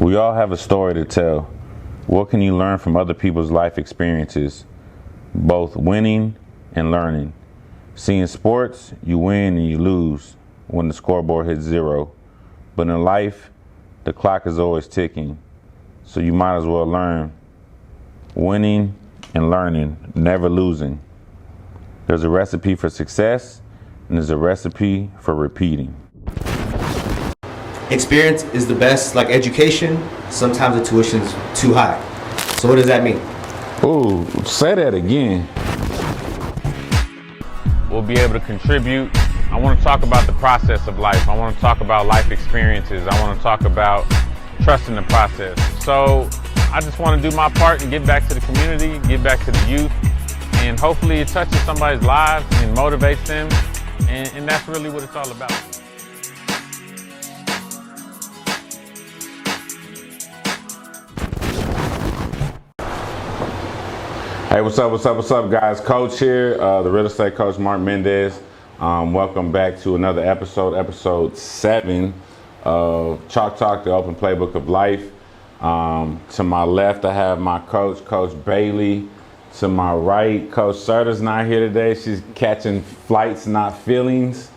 We all have a story to tell. What can you learn from other people's life experiences, both winning and learning? See, in sports, you win and you lose when the scoreboard hits 0. But in life, the clock is always ticking. So you might as well learn. Winning and learning, never losing. There's a recipe for success, and there's a recipe for repeating. Experience is the best, like education. Sometimes the tuition's too high. So what does that mean? Ooh, say that again. We'll be able to contribute. I want to talk about the process of life. I want to talk about life experiences. I want to talk about trusting the process. So I just want to do my part and get back to the community, get back to the youth, and hopefully it touches somebody's lives and motivates them. And that's really what it's all about. Hey, what's up, guys? Coach here, the real estate coach, Mark Nunez. Welcome back to another episode 7 of Chalk Talk, the open playbook of life. To my left, I have my coach, Coach Bailey. To my right, Coach Serta's not here today. She's catching flights, not feelings.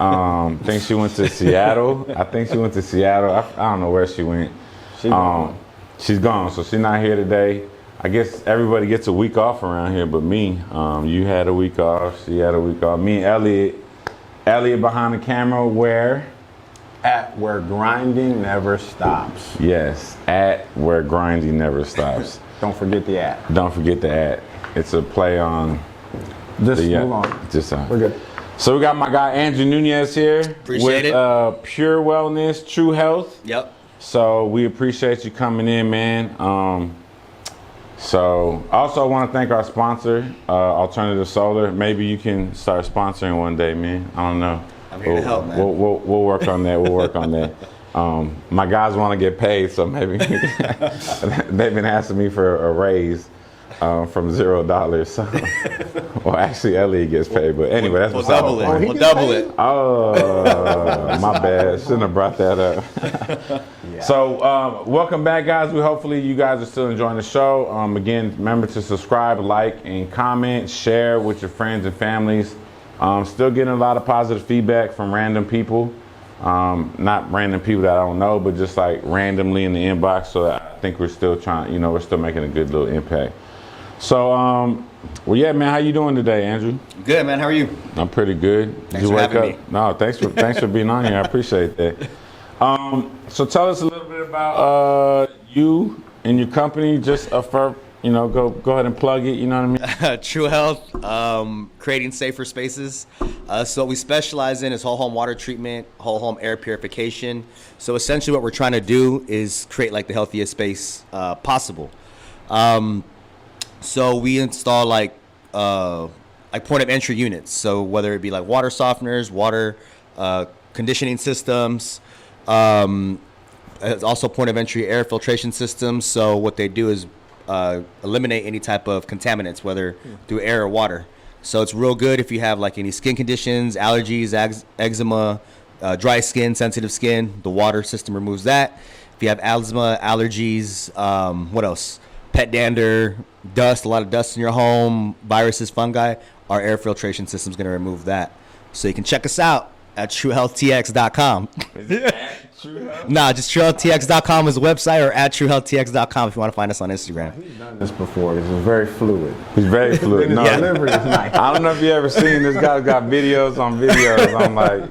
I think she went to Seattle. I don't know where she went. She's gone, so she's not here today. I guess everybody gets a week off around here but me. You had a week off, she had a week off. Me and Elliot behind the camera, where grinding never stops. Yes, at where grinding never stops. Don't forget the at. Don't forget the at. It's a play on. Move on. We're good. So we got my guy Andrew Nunez here. Appreciate with Pure Wellness, True Health. Yep. So we appreciate you coming in, man. So also I want to thank our sponsor, Alternative Solar. Maybe you can start sponsoring one day, man. I don't know. I'm here to help, man. We'll work on that. My guys want to get paid, so maybe they've been asking me for a raise from $0. So, well, actually, Elliot gets paid, but anyway, that's what's up. We'll double it. Oh, my bad. Shouldn't have brought that up. Yeah. So, welcome back, guys. Hopefully you guys are still enjoying the show. Again, remember to subscribe, like, and comment, share with your friends and families. Still getting a lot of positive feedback from random people. Not random people that I don't know, but just like randomly in the inbox. So I think we're still we're still making a good little impact. So, well, yeah, man, how you doing today, Andrew? Good, man. How are you? I'm pretty good. Thanks for having me. No, thanks for being on here. I appreciate that. So tell us a little bit about you and your company. Just go ahead and plug it. You know what I mean? True Health, creating safer spaces. So what we specialize in is whole home water treatment, whole home air purification. So essentially what we're trying to do is create like the healthiest space possible. So we install like point of entry units. So whether it be like water softeners, water conditioning systems, also point of entry air filtration systems. So what they do is eliminate any type of contaminants, whether through air or water. So it's real good if you have like any skin conditions, allergies, eczema, dry skin, sensitive skin. The water system removes that. If you have asthma, allergies, what else? Pet dander, dust, a lot of dust in your home, viruses, fungi, our air filtration system is going to remove that. So you can check us out at truehealthtx.com. Is it at True Health? Nah, just truehealthtx.com is the website, or at truehealthtx.com if you want to find us on Instagram. He's done this before. This is very fluid. He's very fluid. His delivery is nice. I don't know if you ever seen this guy's got videos on videos. I'm like,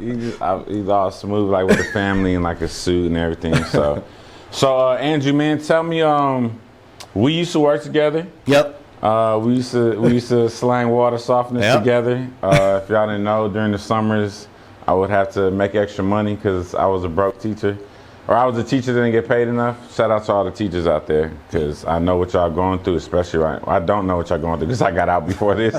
he's all smooth, like with the family and like a suit and everything. So Andrew, man, tell me, we used to work together. Yep. We used to slang water softeners together. If y'all didn't know, during the summers, I would have to make extra money because I was a broke teacher. Or I was a teacher that didn't get paid enough. Shout out to all the teachers out there, because I know what y'all going through, especially I don't know what y'all going through because I got out before this.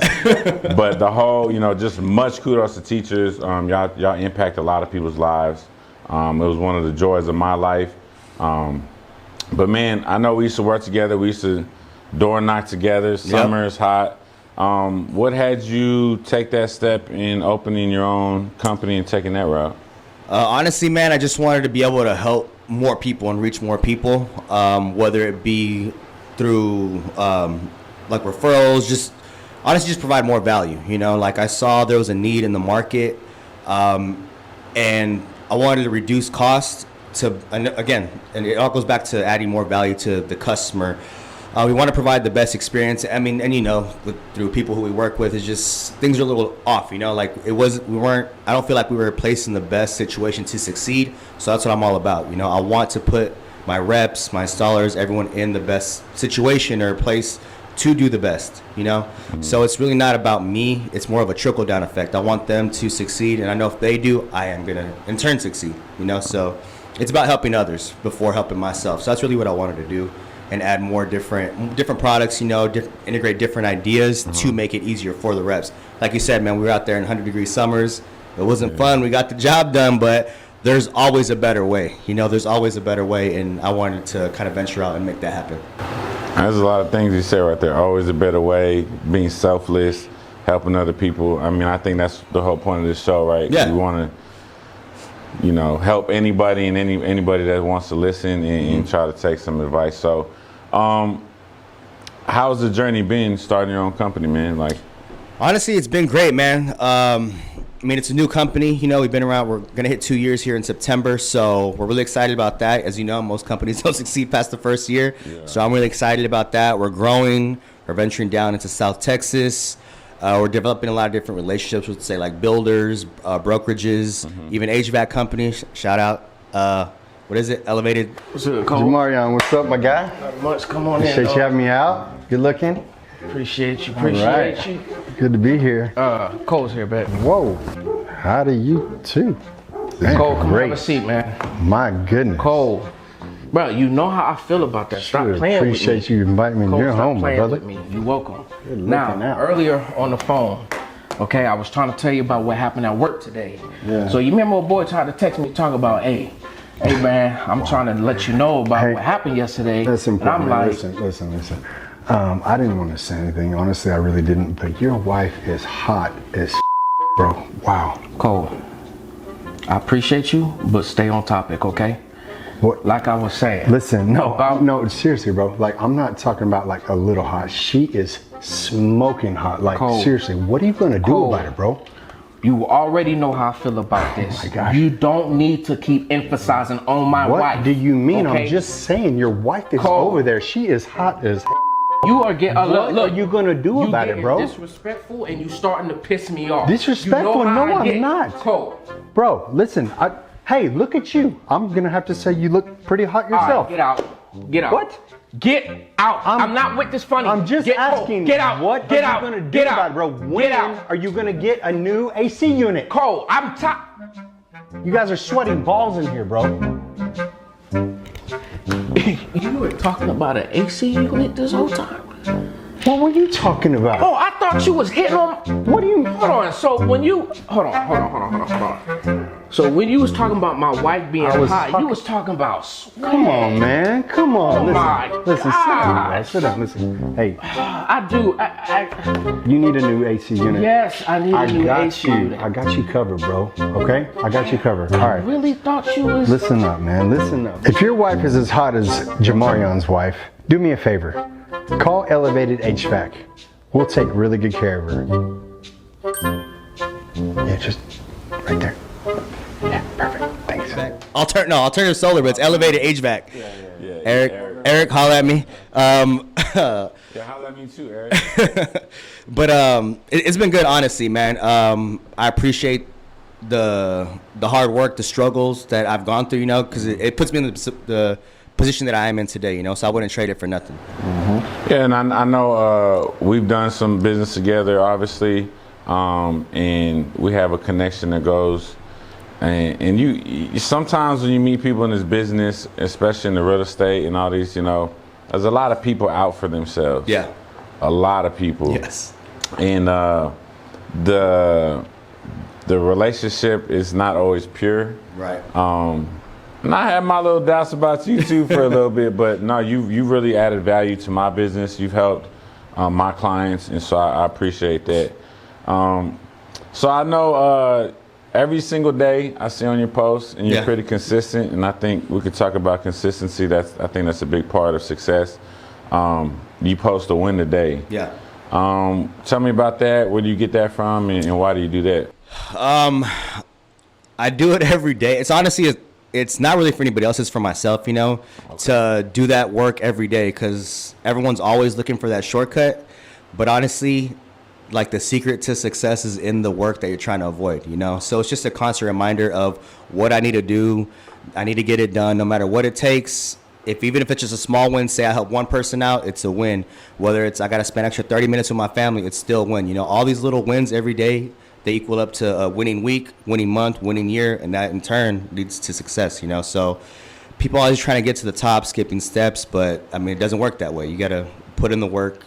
But the whole, just much kudos to teachers. Y'all impact a lot of people's lives. It was one of the joys of my life. But man, I know we used to work together. We used to door knock together. Summer is hot. What had you take that step in opening your own company and taking that route? Honestly, man, I just wanted to be able to help more people and reach more people, whether it be through like referrals, just honestly just provide more value. You know, like I saw there was a need in the market, and I wanted to reduce costs to, and again, and it all goes back to adding more value to the customer. We want to provide the best experience. I mean, and you know, through people who we work with, it's just things are a little off. You know, like we weren't. I don't feel like we were placed in the best situation to succeed. So that's what I'm all about. You know, I want to put my reps, my installers, everyone in the best situation or place to do the best. You know, so it's really not about me. It's more of a trickle down effect. I want them to succeed, and I know if they do, I am gonna in turn succeed. You know, so it's about helping others before helping myself. So that's really what I wanted to do. And add more different products, you know, integrate different ideas to make it easier for the reps. Like you said, man, we were out there in 100-degree summers. It wasn't fun. We got the job done, but there's always a better way. You know, there's always a better way, and I wanted to kind of venture out and make that happen. There's a lot of things you say right there. Always a better way, being selfless, helping other people. I mean, I think that's the whole point of this show, right? Yeah. We want to, you know, help anybody and anybody that wants to listen and try to take some advice. So, how's the journey been starting your own company, man? Like, honestly, it's been great, man. I mean, it's a new company. You know, we've been around. We're gonna hit 2 years here in September, so we're really excited about that. As you know, most companies don't succeed past the first year, so I'm really excited about that. We're growing. We're venturing down into South Texas. We're developing a lot of different relationships with, say, like builders, brokerages, even HVAC companies. Shout out. What is it? Elevated. What's up, Cole? Jamarion, what's up, my guy? Not much. Come on in. Appreciate you having me out. Good looking. Appreciate you. Right. You. Good to be here. Cole's here, babe. Whoa. How do you too? Man, Cole, come great. have a seat, man. My goodness. Cole, bro, you know how I feel about that. Stop Sure, playing with me. appreciate you inviting me in Cole, your stop home, my playing brother. with me. You're welcome. Good Now, looking out. earlier on the phone, okay, I was trying to tell you about what happened at work today. Yeah. So you remember a boy tried to text me talk about, hey man, I'm trying to let you know about what happened yesterday. That's important. And I'm like, Listen. I didn't want to say anything. Honestly, I really didn't. But your wife is hot as bro. Wow. Cole, I appreciate you, but stay on topic, okay? What? Like I was saying. Listen, no, seriously, bro. Like, I'm not talking about like a little hot. She is smoking hot. Like, Cole. seriously, what are you gonna do Cole. about it, bro? You already know how I feel about this. my gosh. You don't need to keep emphasizing on my What wife. do you mean? okay? I'm just saying, your wife is Cole. over there. She is hot as. You are getting. What look, are you gonna do you about it, getting bro? Disrespectful, and you starting to piss me off. Disrespectful? You know how No, I I'm get. not. Cole, Bro, listen. Hey, look at you. I'm gonna have to say you look pretty hot all yourself. right, get out. Get out. What? Get out. I'm not with this funny. I'm just Get Cole, asking. Get out. What get are out. you gonna do get about out. it, bro? When Get out. are you gonna get a new AC unit? Cole, I'm tired. You guys are sweating balls in here, bro. You were talking about an AC unit this whole time. What were you talking about? Oh, I thought you was hitting on. What do you? Hold on. So when you hold on. So when you was talking about my wife being I was hot, talking- you was talking about sweat. Come on, man. Come on. Oh my Listen, sit down, bro. gosh. Sit down. Listen. Hey, I do. you need a new AC unit. Yes, I need a new got AC you. unit. I got you covered, bro. Okay? I got you covered. All I right. really thought you was. Listen up, man. Listen up. If your wife is as hot as Jamarion's wife, do me a favor. Call Elevated HVAC. We'll take really good care of her. Yeah, just right there. Yeah, perfect. Thanks. Alternative solar, but it's elevated HVAC. Yeah, Eric, holla at me. Yeah, holla at me too, Eric. But it's been good, honestly, man. I appreciate the hard work, the struggles that I've gone through, you know, because it puts me in the position that I am in today, you know, so I wouldn't trade it for nothing. Yeah, and I know we've done some business together, obviously, and we have a connection that goes. And you sometimes when you meet people in this business, especially in the real estate and all these, you know, there's a lot of people out for themselves. Yeah. A lot of people. Yes. And the relationship is not always pure. Right. And I had my little doubts about you too for a little bit, but no, you really added value to my business. You've helped my clients, and so I appreciate that. So I know every single day I see on your posts, and you're Yeah. pretty consistent. And I think we could talk about consistency. I think that's a big part of success. You post a win today. Yeah. Tell me about that. Where do you get that from, and why do you do that? I do it every day. It's honestly, it's not really for anybody else. It's for myself, to do that work every day, because everyone's always looking for that shortcut. But honestly, like, the secret to success is in the work that you're trying to avoid, So it's just a constant reminder of what I need to do. I need to get it done no matter what it takes. Even if it's just a small win, say I help one person out, it's a win. Whether it's I got to spend extra 30 minutes with my family, it's still a win. All these little wins every day, they equal up to a winning week, winning month, winning year, and that in turn leads to success, So people always trying to get to the top, skipping steps, but it doesn't work that way. You got to put in the work,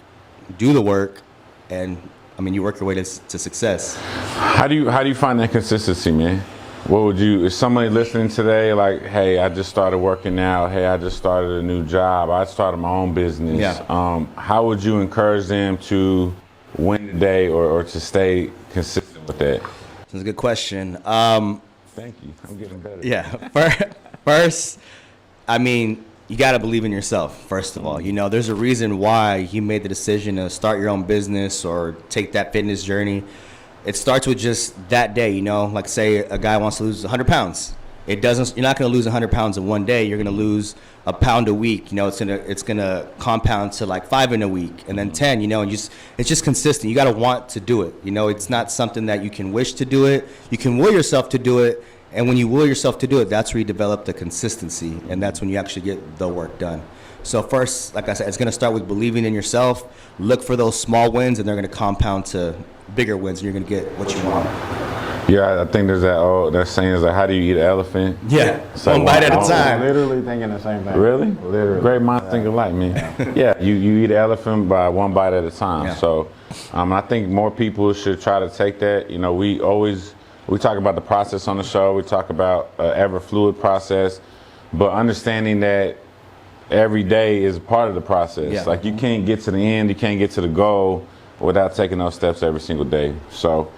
do the work, and you work your way to success. How do you find that consistency, man? What would you, if somebody listening today, like, hey, I just started working out, hey, I just started a new job, I started my own business. Yeah. How would you encourage them to win the day or to stay consistent with that? That's a good question. Thank you. I'm getting better. Yeah. First, you got to believe in yourself, first of all. There's a reason why you made the decision to start your own business or take that fitness journey. It starts with just that day, like, say a guy wants to lose 100 pounds. You're not going to lose 100 pounds in one day. You're going to lose a pound a week. It's going to compound to like 5 in a week, and then 10, and it's just consistent. You got to want to do it. It's not something that you can wish to do it. You can will yourself to do it. And when you will yourself to do it, that's where you develop the consistency, and that's when you actually get the work done. So first, like I said, it's going to start with believing in yourself. Look for those small wins, and they're going to compound to bigger wins, and you're going to get what you want. Yeah, I think there's that saying is like, how do you eat an elephant? Yeah, So one bite at a I'm time. literally thinking the same thing. Really? Literally. Great minds think alike, man. Yeah, you eat an elephant by one bite at a time. Yeah. So I think more people should try to take that. We talk about the process on the show. We talk about ever fluid process, but understanding that every day is a part of the process. Yeah. Like, you can't get to the end, you can't get to the goal without taking those steps every single day. So,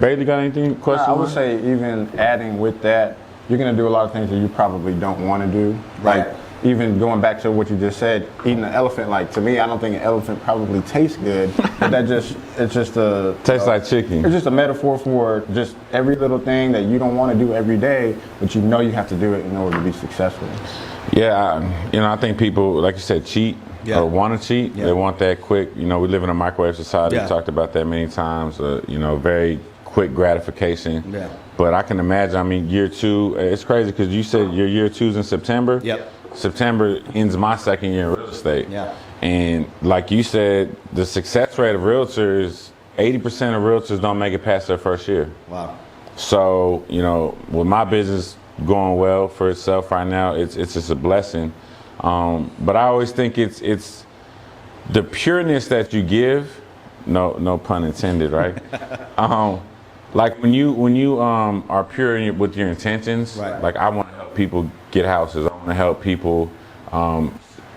Bailey, got anything? Question? I would say, even adding with that, you're going to do a lot of things that you probably don't want to do. Right. Like, even going back to what you just said, eating an elephant, like, to me, I don't think an elephant probably tastes good, but it's just a... Tastes like chicken. It's just a metaphor for just every little thing that you don't want to do every day, but you know you have to do it in order to be successful. Yeah, I think people, like you said, cheat or want to cheat. Yeah. They want that quick. We live in a microwave society. Yeah. We talked about that many times. Very quick gratification. Yeah. But I can imagine, year 2, it's crazy because you said your year 2's in September. Yep. September ends my second year in real estate. Yeah. And like you said, the success rate of realtors, 80% of realtors don't make it past their first year. Wow. So, with my business going well for itself right now, it's just a blessing. But I always think it's the pureness that you give, no pun intended, right? Like when you are pure with your intentions, Right. like I want to help people get houses. I want to help people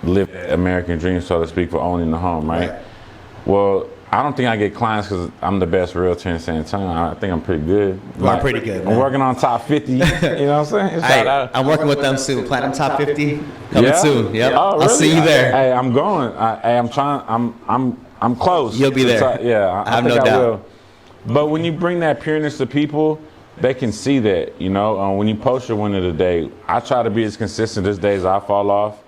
live that American dream, so to speak, for owning the home, right? Well, I don't think I get clients because I'm the best realtor in San Antonio. I think I'm pretty good. You are pretty good, I'm man. working on top 50. You know what I'm saying? Shout out. I'm working with them soon. Platinum Top 50 coming Yeah? soon. Yep. Oh, really? I'll see you there. Hey, I'm going. I'm trying. I'm close. You'll be to there. top- yeah, I have think no doubt. will. But when you bring that pureness to people, they can see that. When you post your win of the day, I try to be as consistent. There's days I fall off.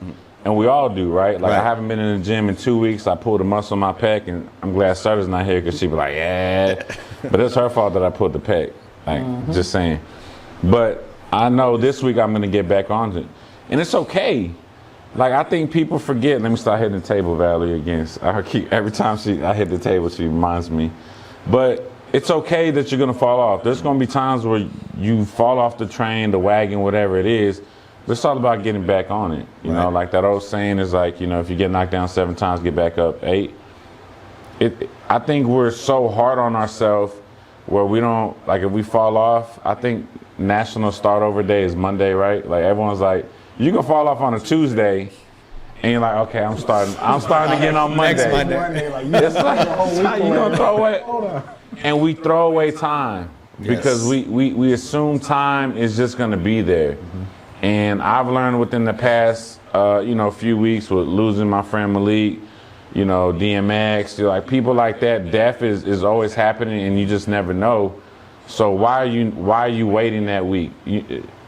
And we all do, right? Like, Right. I haven't been in the gym in 2 weeks. I pulled a muscle in my pec, and I'm glad Sarah's not here because she'd be like, yeah. But it's her fault that I pulled the pec. Like, just saying. But I know this week I'm going to get back on it. And it's okay. Like, I think people forget. Let me start hitting the table, Valerie, again. Every time I hit the table, she reminds me. But it's okay that you're going to fall off. There's going to be times where you fall off the train, the wagon, whatever it is. But it's all about getting back on it. You know, like that old saying is like, if you get knocked down 7 times, get back up 8. I think we're so hard on ourselves where we don't, like, if we fall off, I think National Start Over Day is Monday, right? Like, everyone's like, you can fall off on a Tuesday, and you're like, okay, I'm starting again on Monday. Next Monday. It's like, you gonna throw away, and we throw away time. because we assume time is just going to be there. And I've learned within the past, few weeks with losing my friend Malik, DMX, like people like that, death is always happening and you just never know. So why are you waiting that week?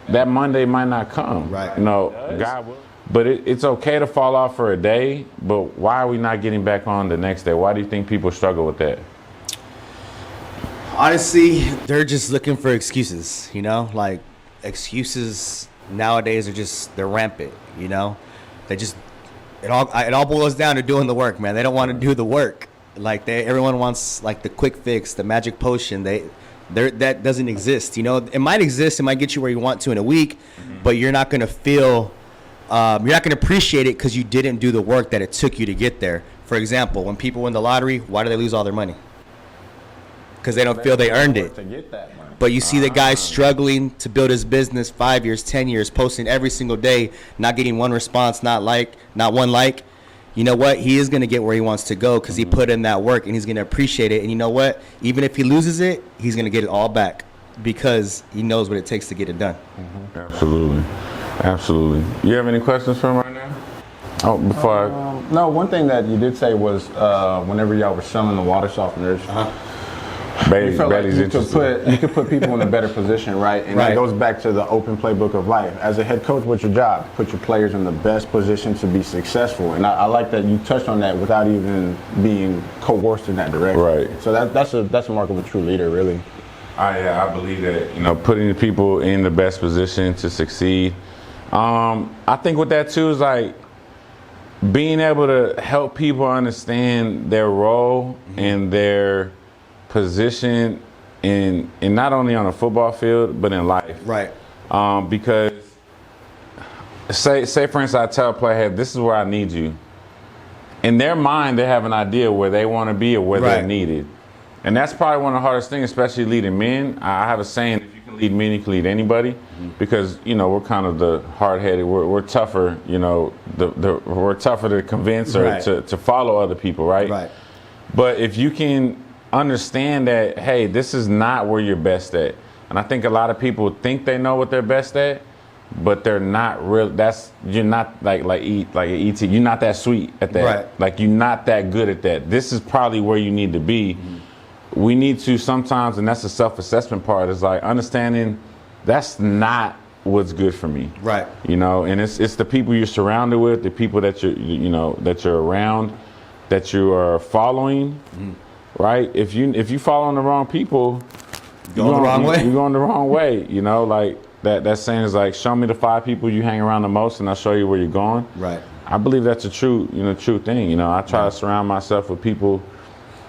That Monday might not come. Right. God will. But it's okay to fall off for a day, but why are we not getting back on the next day? Why do you think people struggle with that? Honestly, they're just looking for excuses, like excuses nowadays they're rampant, They just, it all boils down to doing the work, man. They don't want to do the work. Like everyone wants like the quick fix, the magic potion. That doesn't exist. It might exist. It might get you where you want to in a week, but you're not going to feel, you're not going to appreciate it because you didn't do the work that it took you to get there. For example, when people win the lottery, why do they lose all their money? Because they don't feel they earned it. To get that money. But you see the guy struggling to build his business 5 years, 10 years, posting every single day, not getting one response, not one like. You know what? He is going to get where he wants to go because he put in that work and he's going to appreciate it. And you know what? Even if he loses it, he's going to get it all back because he knows what it takes to get it done. Absolutely. You have any questions for him right now? Oh, before No, one thing that you did say was whenever y'all were selling the water softeners, you felt like you could put people in a better position, right? And that goes back to the open playbook of life. As a head coach, what's your job? Put your players in the best position to be successful. And I like that you touched on that without even being coerced in that direction. Right. So that's a mark of a true leader, really. I believe that, putting the people in the best position to succeed. I think with that too is like being able to help people understand their role and their position in not only on a football field but in life. Right. Because say for instance, I tell a player, hey, this is where I need you. In their mind, they have an idea where they want to be or where they're needed. And that's probably one of the hardest things, especially leading men. I have a saying, if you can lead men, you can lead anybody, because, we're kind of the hard-headed, we're tougher, we're tougher to convince or to follow other people, right? But if you can understand that, hey, this is not where you're best at. And I think a lot of people think they know what they're best at, but they're not real. You're not like ET. You're not that sweet at that. Right. Like you're not that good at that. This is probably where you need to be. We need to sometimes, and that's the self-assessment part, is like understanding that's not what's good for me. Right. And it's the people you're surrounded with, the people that that you're around, that you are following. Right? If you following the wrong people, you're going the wrong way. You're going the wrong way. Like that saying is like, show me the 5 people you hang around the most and I'll show you where you're going. Right. I believe that's a true thing. I try to surround myself with people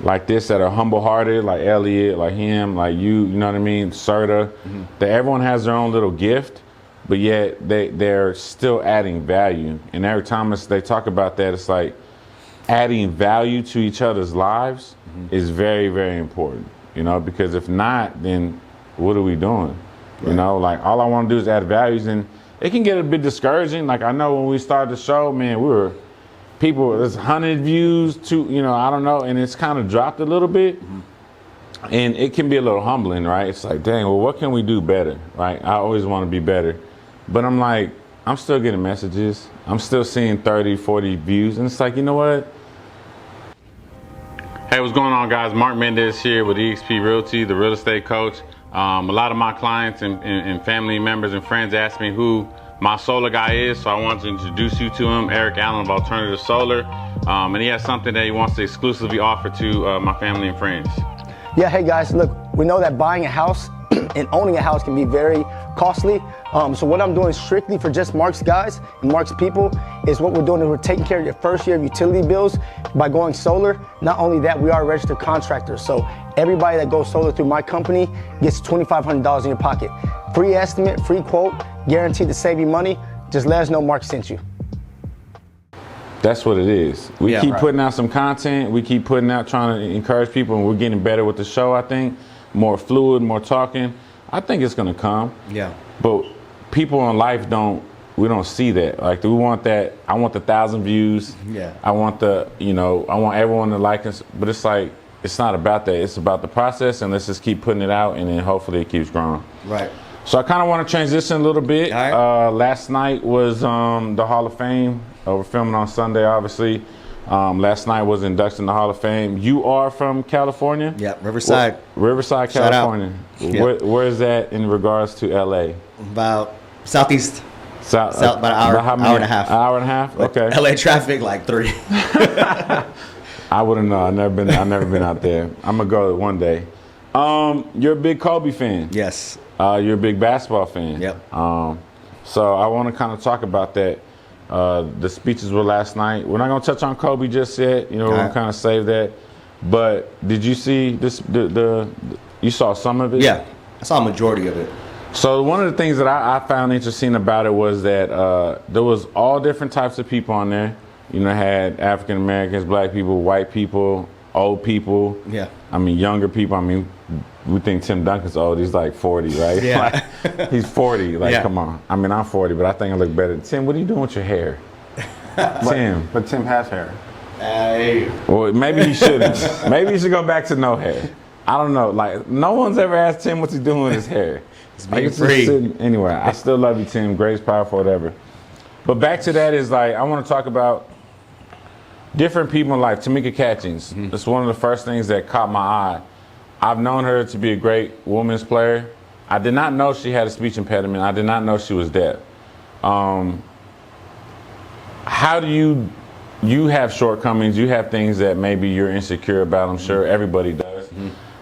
like this that are humble-hearted, like Elliot, like him, like you know what I mean, Serta. That everyone has their own little gift, but yet they're still adding value. And every time they talk about that, it's like adding value to each other's lives is very, very important, because if not, then what are we doing? Right. Like all I want to do is add values, and it can get a bit discouraging. Like I know when we started the show, man, there's 100 views to, I don't know, and it's kind of dropped a little bit. And it can be a little humbling, right? It's like, dang, well, what can we do better, right? I always want to be better. But I'm like, I'm still getting messages. I'm still seeing 30, 40 views. And it's like, you know what? Hey, what's going on, guys? Mark Mendez here with eXp Realty, the real estate coach. A lot of my clients and family members and friends ask me who my solar guy is, so I want to introduce you to him, Eric Allen of Alternative Solar. And he has something that he wants to exclusively offer to my family and friends. Yeah, hey guys, look, we know that buying a house and owning a house can be very costly. So what I'm doing strictly for just Mark's guys and Mark's people is what we're doing is we're taking care of your first year of utility bills by going solar. Not only that, we are a registered contractor. So everybody that goes solar through my company gets $2,500 in your pocket. Free estimate, free quote, guaranteed to save you money. Just let us know Mark sent you. That's what it is. We keep putting out some content. We keep putting out, trying to encourage people, and we're getting better with the show, I think. More fluid, more talking. I think it's going to come. Yeah. But people in life we don't see that. Like, we want that. I want the 1,000 views. Yeah. I want I want everyone to like us. But it's like, it's not about that. It's about the process, and let's just keep putting it out, and then hopefully it keeps growing. Right. So I kind of want to transition a little bit. All right. Last night was the Hall of Fame. We're filming on Sunday, obviously. Last night was induction in the Hall of Fame. You are from California? Yeah, Riverside. Riverside, Shout out. California. Yep. Where is that in regards to LA? About southeast. South, About an hour, how many- hour and a half. Hour and a half? Okay. LA traffic like 3. I wouldn't know. I've never been out there. I'm gonna go one day. You're a big Kobe fan. Yes. You're a big basketball fan. Yep. So I want to kind of talk about that. The speeches were last night. We're not gonna touch on Kobe just yet. We're gonna kind of save that. But did you see this? You saw some of it? Yeah, I saw a majority of it. So one of the things that I found interesting about it was that there was all different types of people on there. Had African Americans, black people, white people, old people. Yeah. I mean, younger people. I mean, we think Tim Duncan's old. He's like 40, right? Yeah. Like, he's 40. Like, Yeah. come on. I mean, I'm 40, but I think I look better. Tim, what are you doing with your hair? Tim. But Tim has hair. Hey. Well, maybe he shouldn't. Maybe he should go back to no hair. I don't know. Like, no one's ever asked Tim what's he doing with his hair. being Like, free. Anyway, I still love you, Tim. Greatest, powerful, whatever. But back to that is like, I want to talk about different people in life. Tamika Catchings. It's one of the first things that caught my eye. I've known her to be a great women's player. I did not know she had a speech impediment. I did not know she was deaf. How do you have shortcomings? You have things that maybe you're insecure about. I'm sure everybody does.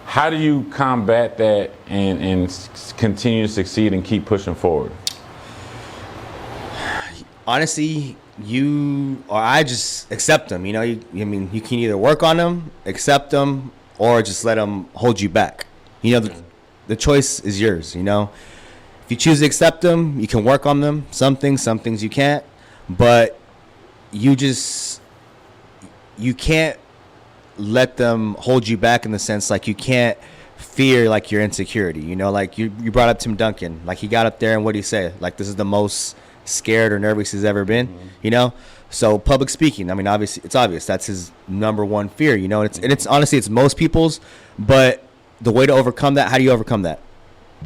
How do you combat that and continue to succeed and keep pushing forward? Honestly, I just accept them. You can either work on them, accept them, or just let them hold you back. The choice is yours. If you choose to accept them, you can work on them. Some things you can't. But you can't let them hold you back in the sense like you can't fear like your insecurity. Like you brought up Tim Duncan. Like he got up there and what did he say? Like this is the most scared or nervous he's ever been. So public speaking, I mean, obviously it's obvious that's his number one fear, and it's honestly, it's most people's, but the way to overcome that, how do you overcome that?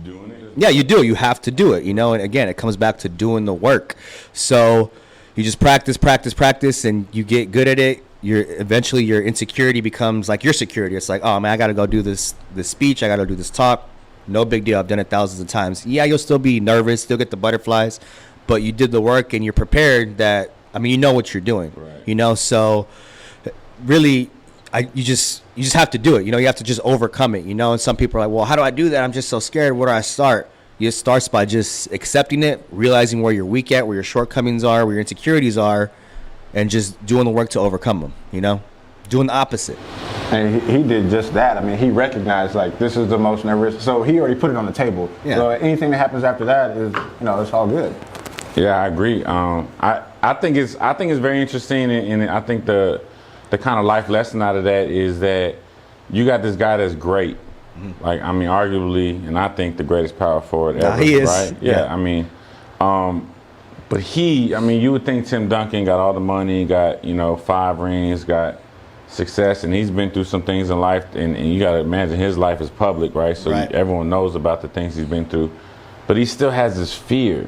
Doing it. Yeah, you do. You have to do it, and again, it comes back to doing the work. So you just practice, and you get good at it. Eventually your insecurity becomes like your security. It's like, oh man, I got to go do this speech. I got to do this talk. No big deal. I've done it thousands of times. Yeah, you'll still be nervous, still get the butterflies, but you did the work and you're prepared that, I mean, you know what you're doing, right. So really, you just have to do it. You have to just overcome it, and some people are like, well, how do I do that? I'm just so scared. Where do I start? It starts by just accepting it, realizing where you're weak at, where your shortcomings are, where your insecurities are, and just doing the work to overcome them, doing the opposite. And he did just that. I mean, he recognized like this is the most nervous. So he already put it on the table. Yeah. So anything that happens after that is, it's all good. Yeah, I agree. I think it's very interesting, and I think the kind of life lesson out of that is that you got this guy that's great. Like, I mean, arguably, and I think the greatest power forward ever. He is. Right? Yeah. I mean, but you would think Tim Duncan got all the money, got 5 rings, got success, and he's been through some things in life, and you got to imagine his life is public, right? So everyone knows about the things he's been through, but he still has this fear.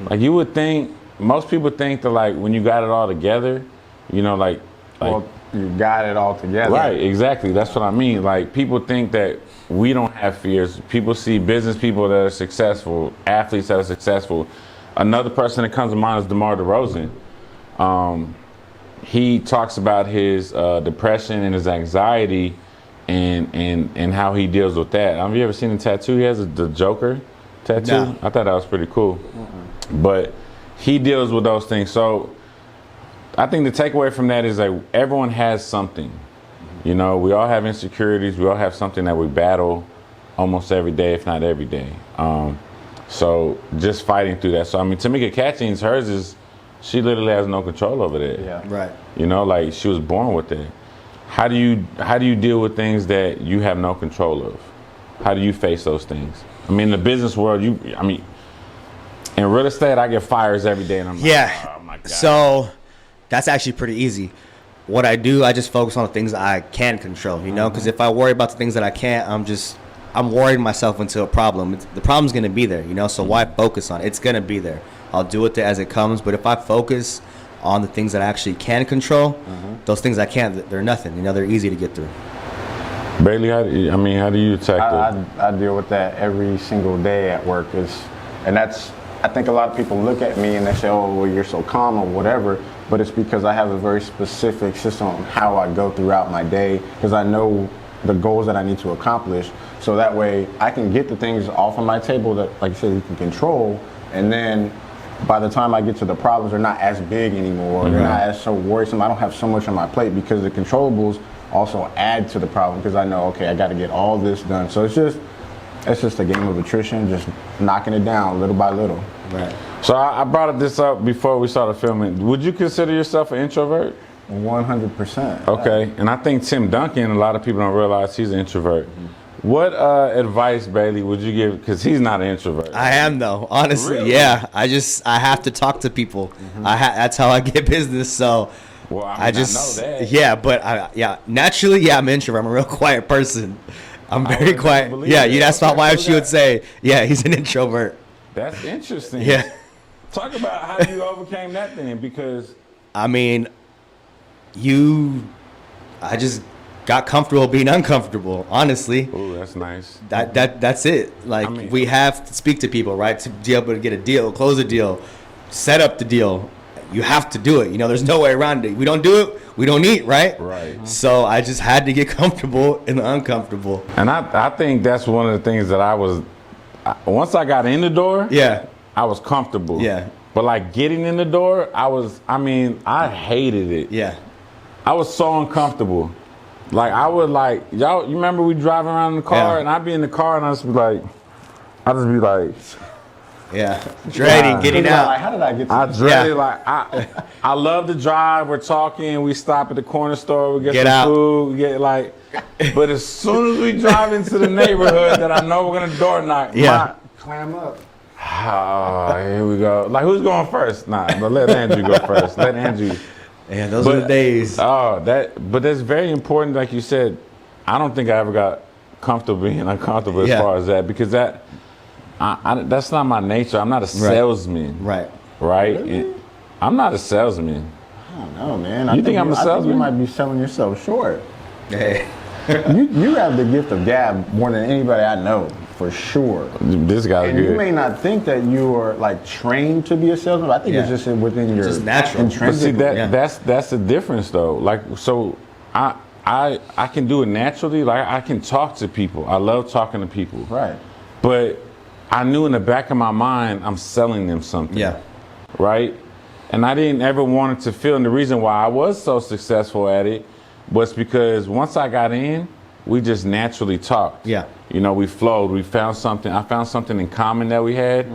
Like you would think, most people think that like when you got it all together, Well, you got it all together. Right, exactly. That's what I mean. Like people think that we don't have fears. People see business people that are successful, athletes that are successful. Another person that comes to mind is DeMar DeRozan. He talks about his depression and his anxiety and how he deals with that. Have you ever seen the tattoo he has, the Joker tattoo? No. I thought that was pretty cool. But he deals with those things. So I think the takeaway from that is like everyone has something. We all have insecurities. We all have something that we battle almost every day, if not every day. So just fighting through that. So I mean, Tamika Catchings, hers is, she literally has no control over that. Yeah. Right. Like she was born with it. How do you deal with things that you have no control of? How do you face those things? I mean, in the business world, in real estate, I get fires every day, and I'm like, oh my God. So that's actually pretty easy. what I do, I just focus on the things I can control, you know, because if I worry about the things that I can't, I'm worrying myself into a problem. The problem's going to be there, you know, so why focus on it? It's going to be there. I'll do it as it comes, but if I focus on the things that I actually can control, those things I can't, they're nothing, you know, they're easy to get through. Bailey, how do you tackle? I deal with that every single day at work. I think a lot of people look at me and they say, oh, well, you're so calm or whatever, but it's because I have a very specific system on how I go throughout my day, because I know the goals that I need to accomplish, so that way I can get the things off of my table that, like you said, you can control, and then by the time I get to the problems, they're not as big anymore, they're not as so worrisome, I don't have so much on my plate, because the controllables also add to the problem, because I know, okay, I got to get all this done. So it's just a game of attrition, just knocking it down little by little. Right. So I brought this up before we started filming. Would you consider yourself an introvert? 100%. Okay, and I think Tim Duncan, a lot of people don't realize he's an introvert. What advice, Bailey, would you give? Because he's not an introvert. I am, though, honestly. Really? Yeah, I have to talk to people. That's how I get business. So Well, I know that. yeah, but naturally, I'm an introvert. I'm a real quiet person. I'm very quiet. Yeah, that. that's my wife. She would say, yeah, he's an introvert. That's interesting. Yeah. Talk about how you overcame that then, because I mean, I just got comfortable being uncomfortable, honestly. ooh, that's nice. That's it. Like, I mean, we have to speak to people, right? To be able to get a deal, close a deal, set up the deal. You have to do it. You know, there's no way around it. We don't do it, we don't eat, right? Right. So I just had to get comfortable in the uncomfortable. And I think that's one of the things that once I got in the door, Yeah. I was comfortable. Yeah. But like getting in the door, I hated it. Yeah. I was so uncomfortable. Like I would y'all, you remember we driving around in the car, Yeah. and I'd be in the car and I'd just be like, Yeah. Dreading getting Like, out. how did I get to I this? dreaded I love to drive. We're talking. We stop at the corner store. We get Get some out. food. We get but as soon as we drive into the neighborhood that I know we're gonna door knock, Yeah. Clam up. oh, here we go. Like, who's going first? Nah, but let Andrew go first. Let Andrew. Yeah, those are the days. Oh, but that's very important. Like you said, I don't think I ever got comfortable being uncomfortable as Yeah. far as that, because that's not my nature. I'm not a salesman. Right. Right? Really? I'm not a salesman. I don't know, man. You think I'm a I think salesman? you might be selling yourself short. Hey. You have the gift of gab more than anybody I know, for sure. This guy's And good. you may not think that you are like trained to be a salesman, but I think Yeah. it's just within your just natural. But see, intrinsic. that's the difference though. Like, so I can do it naturally. Like, I can talk to people. I love talking to people. Right. But I knew in the back of my mind I'm selling them something. Yeah. Right? And I didn't ever want it to feel, and the reason why I was so successful at it was because once I got in, we just naturally talked. Yeah. You know, we flowed. I found something in common that we had,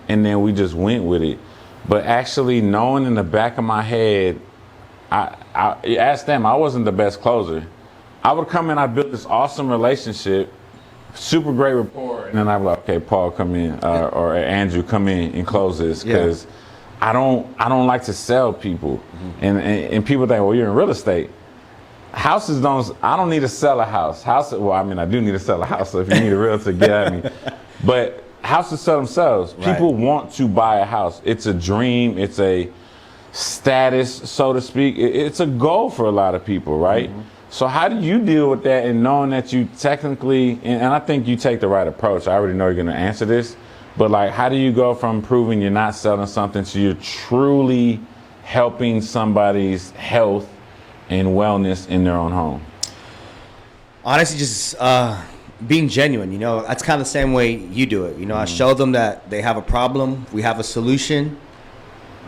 and then we just went with it. But actually knowing in the back of my head, I asked them, I wasn't the best closer. I would come in, I built this awesome relationship, super great rapport, and then I'd be like, okay, Paul, come in, or Andrew, come in and close this, because I don't like to sell people. And people think, well, you're in real estate. Houses I don't need to sell a house. Well, I mean, I do need to sell a house, so if you need a realtor, get at me. But houses sell themselves. Right. People want to buy a house. It's a dream. It's a status, so to speak. It's a goal for a lot of people, right? So how do you deal with that, and knowing that you technically, and I think you take the right approach. I already know you're going to answer this, but like, how do you go from proving you're not selling something to you're truly helping somebody's health and wellness in their own home? Honestly, just being genuine, you know, that's kind of the same way you do it. You know, I show them that they have a problem, we have a solution,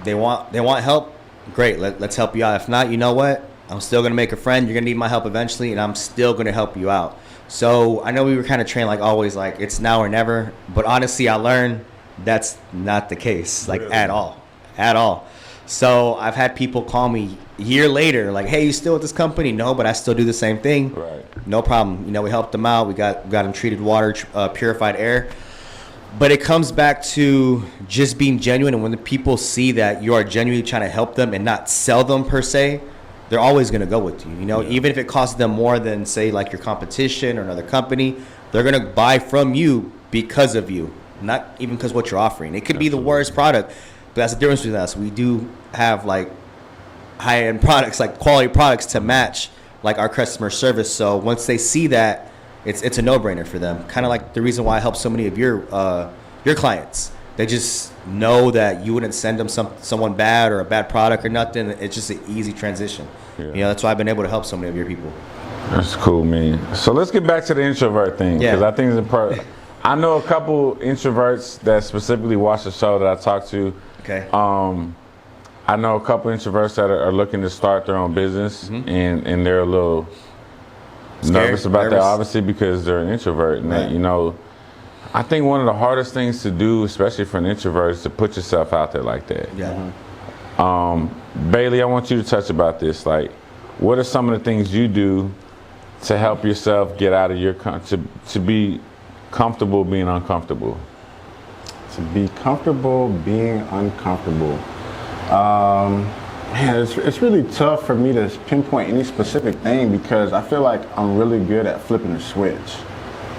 they want help, great, let's help you out. If not, you know what, I'm still gonna make a friend, you're gonna need my help eventually, and I'm still gonna help you out. So I know we were kind of trained like always, like it's now or never, but honestly I learned that's not the case, like at all. So I've had people call me a year later, like, hey, you still with this company? No, but I still do the same thing. Right. No problem. You know, we helped them out. We got them treated water, purified air. But it comes back to just being genuine. And when the people see that you are genuinely trying to help them and not sell them per se, they're always going to go with you. You know, even if it costs them more than, say, like your competition or another company, they're going to buy from you because of you, not even because what you're offering. It could be the worst product, but that's the difference between us. We do have like high-end products, like quality products to match like our customer service. So once they see that, it's a no-brainer for them. Kind of like the reason why I help so many of your clients. They just know that you wouldn't send them someone bad or a bad product or nothing. It's just an easy transition. Yeah. You know, that's why I've been able to help so many of your people. That's cool, man. So let's get back to the introvert thing, because I think it's important. I know a couple introverts that specifically watch the show that I talk to. Okay. I know a couple introverts that are looking to start their own business, and they're a little nervous about that, obviously, because they're an introvert. And that, you know, I think one of the hardest things to do, especially for an introvert, is to put yourself out there like that. Yeah. Bailey, I want you to touch about this. Like, what are some of the things you do to help yourself get out of your to be comfortable being uncomfortable? To be comfortable being uncomfortable. Man, it's really tough for me to pinpoint any specific thing, because I feel like I'm really good at flipping the switch.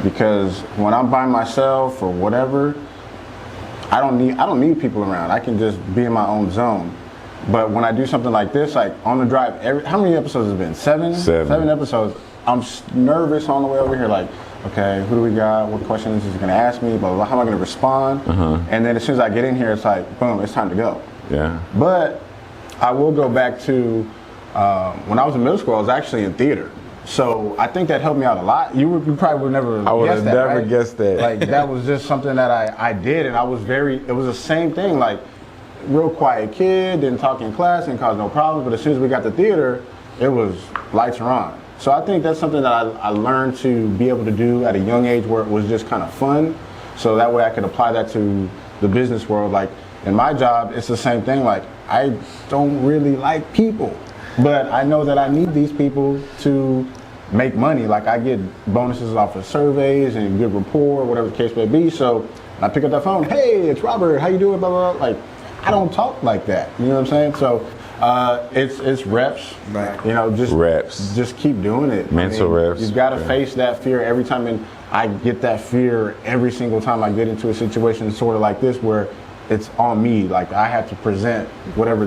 Because when I'm by myself or whatever, I don't need people around. I can just be in my own zone. But when I do something like this, like on the drive, how many episodes has it been? Seven episodes. I'm nervous on the way over here, like, okay, who do we got? What questions is he gonna ask me? Blah, blah, blah. How am I gonna respond? And then as soon as I get in here, it's like, boom, it's time to go. Yeah. But I will go back to when I was in middle school. I was actually in theater. So I think that helped me out a lot. You probably would never. I would have never right? guessed that. Like, that was just something that I did, and I was it was the same thing. Like, real quiet kid, didn't talk in class, didn't cause no problems. But as soon as we got to theater, it was lights are on. So I think that's something that I learned to be able to do at a young age, where it was just kind of fun. So that way I could apply that to the business world. Like in my job, it's the same thing. Like, I don't really like people, but I know that I need these people to make money. Like, I get bonuses off of surveys and good rapport, whatever the case may be. So when I pick up that phone, hey, it's Robert, how you doing, blah, blah, blah. Like, I don't talk like that, you know what I'm saying? So it's reps, right? You know, just reps. Just keep doing it. Mental reps. You've got to face that fear every time, and I get that fear every single time I get into a situation sort of like this, where it's on me. Like, I have to present whatever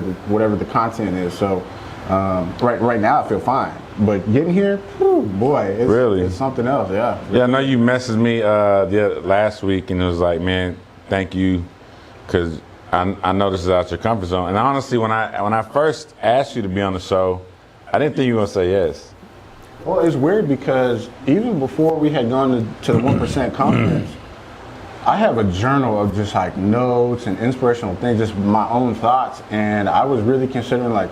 the content is. So right now I feel fine, but getting here, boy, it's something else. Yeah. Yeah, I know you messaged me last week, and it was like, man, thank you, because I know this is out your comfort zone. And honestly, when I first asked you to be on the show, I didn't think you were gonna say yes. Well, it's weird, because even before we had gone to the 1% conference, I have a journal of just like notes and inspirational things, just my own thoughts. And I was really considering, like,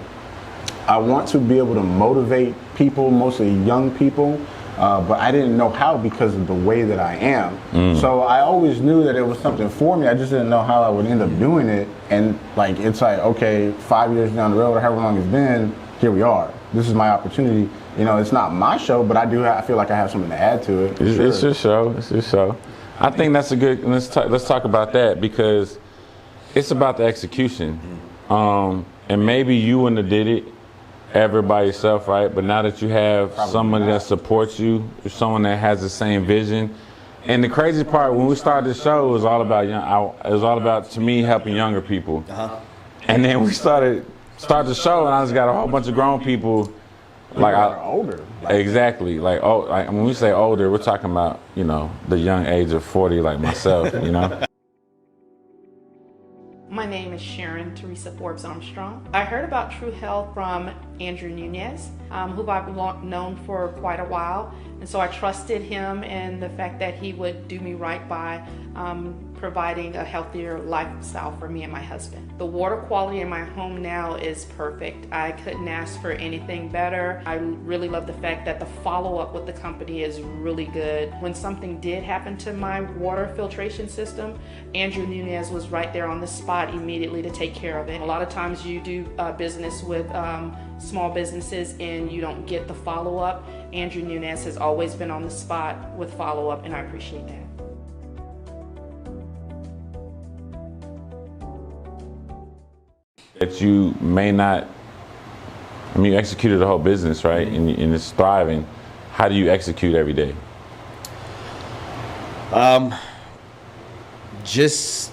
I want to be able to motivate people, mostly young people, but I didn't know how, because of the way that I am. So I always knew that it was something for me. I just didn't know how I would end up doing it. And like, it's like, okay, 5 years down the road, or however long it's been, here we are. This is my opportunity. You know, it's not my show, but I feel like I have something to add to it. It's your show. It's your show. I think that's a good. Let's talk about that, because it's about the execution. And maybe you wouldn't have did it ever by yourself, right? But now that you have somebody that supports you, someone that has the same vision. And the crazy part, when we started the show, it was all about it was all about, to me, helping younger people. And then we started the show, and I just got a whole bunch of grown people. Like, older. Exactly. Like, when we say older, we're talking about, you know, the young age of 40, like myself, you know? My name is Sharon Teresa Forbes Armstrong. I heard about True Health from Andrew Nunez, who I've known for quite a while. And so I trusted him and the fact that he would do me right by providing a healthier lifestyle for me and my husband. The water quality in my home now is perfect. I couldn't ask for anything better. I really love the fact that the follow-up with the company is really good. When something did happen to my water filtration system, Andrew Nunez was right there on the spot immediately to take care of it. A lot of times you do business with small businesses and you don't get the follow-up. Andrew Nunez has always been on the spot with follow-up, and I appreciate that. That you may not I mean, you executed the whole business, right? And it's thriving. How do you execute every day? Just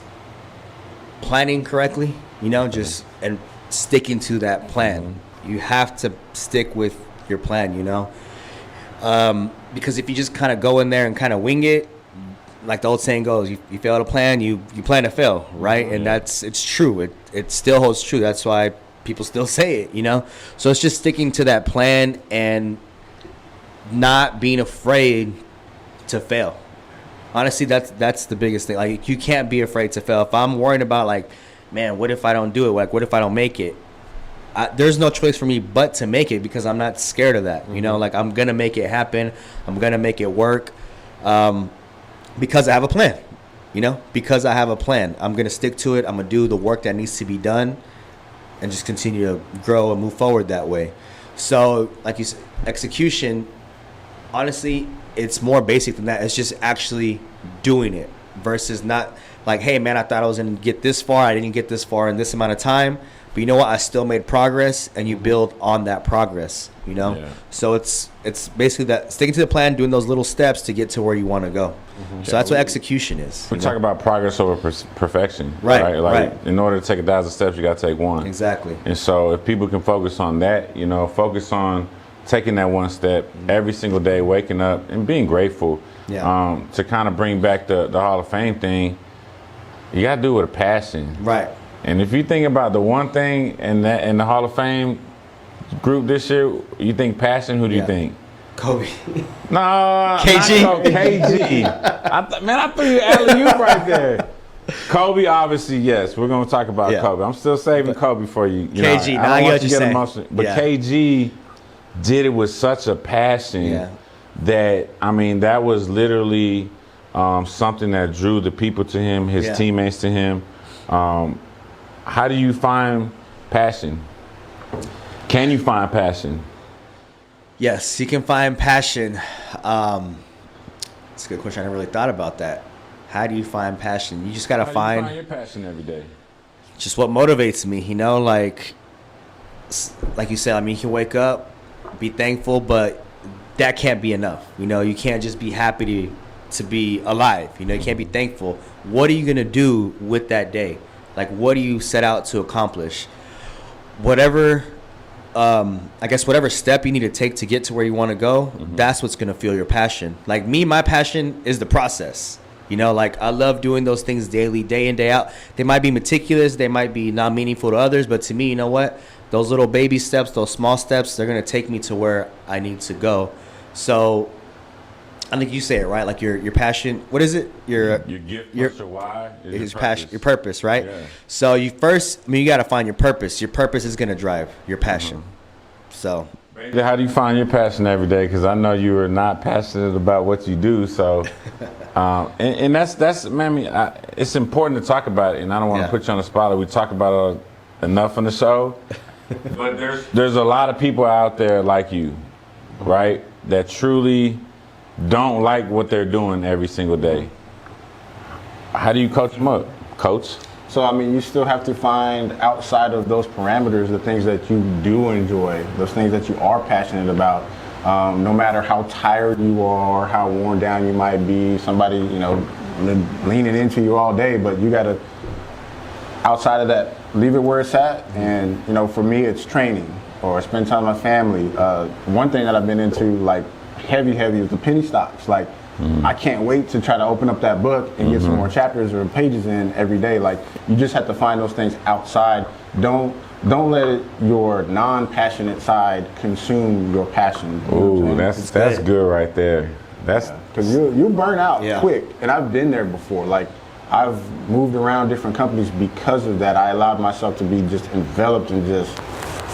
planning correctly, just and sticking to that plan. You have to stick with your plan, because if you just kind of go in there and kind of wing it, like the old saying goes, you fail to plan, you plan to fail, right? And it's true. It still holds true. That's why people still say it, So it's just sticking to that plan and not being afraid to fail. Honestly, that's the biggest thing. Like, you can't be afraid to fail. If I'm worried about, like, man, what if I don't do it? Like, what if I don't make it? There's no choice for me but to make it, because I'm not scared of that. Like, I'm going to make it happen. I'm going to make it work because I have a plan. Because I have a plan. I'm going to stick to it. I'm going to do the work that needs to be done and just continue to grow and move forward that way. So, like you said, execution, honestly, it's more basic than that. It's just actually doing it versus not like, hey, man, I thought I was going to get this far. I didn't get this far in this amount of time. But you know what? I still made progress, and you build on that progress, Yeah. So it's basically that sticking to the plan, doing those little steps to get to where you want to go. So that's what execution is. We talk about progress over perfection, right? Like, in order to take 1,000 steps, you got to take one. Exactly. And so if people can focus on that, focus on taking that one step every single day, waking up and being grateful. Yeah. To kind of bring back the Hall of Fame thing, you got to do it with a passion. Right. And if you think about the one thing in the Hall of Fame group this year, you think passion, who do you think? Kobe. No, KG. Not KG. I threw you alley-oop right there. Kobe, obviously, yes. We're going to talk about Kobe. I'm still saving Kobe for you. KG, I don't want you to get saying. emotional. But KG did it with such a passion that, that was literally something that drew the people to him, his teammates to him. How do you find passion? Can you find passion? Yes, you can find passion. That's a good question. I never really thought about that. How do you find passion? You just got to find your passion every day. Just what motivates me, like you said, you can wake up, be thankful, but that can't be enough. You can't just be happy to be alive. You can't be thankful. What are you going to do with that day? Like, what do you set out to accomplish? Whatever, whatever step you need to take to get to where you want to go, that's what's going to fuel your passion. Like me, my passion is the process. I love doing those things daily, day in, day out. They might be meticulous. They might be not meaningful to others. But to me, you know what? Those little baby steps, those small steps, they're going to take me to where I need to go. So I think you say it right. Like your passion. What is it? Your gift. Your why is your passion. Your purpose, right? Yeah. So you got to find your purpose. Your purpose is going to drive your passion. So. How do you find your passion every day? Because I know you are not passionate about what you do. So, and that's man. It's important to talk about it, and I don't want to put you on the spot. We talk about it enough on the show. But there's a lot of people out there like you, right? That truly don't like what they're doing every single day. How do you coach them up, coach? So, you still have to find outside of those parameters the things that you do enjoy, those things that you are passionate about. No matter how tired you are, how worn down you might be, somebody, leaning into you all day, but you got to, outside of that, leave it where it's at. And, for me, it's training or spend time with my family. One thing that I've been into, like, heavy is the penny stocks. Like, I can't wait to try to open up that book and get some more chapters or pages in every day. Like, you just have to find those things outside. Don't let your non-passionate side consume your passion. Ooh, that's good right there. That's because you burn out quick, and I've been there before. Like, I've moved around different companies because of that. I allowed myself to be just enveloped in just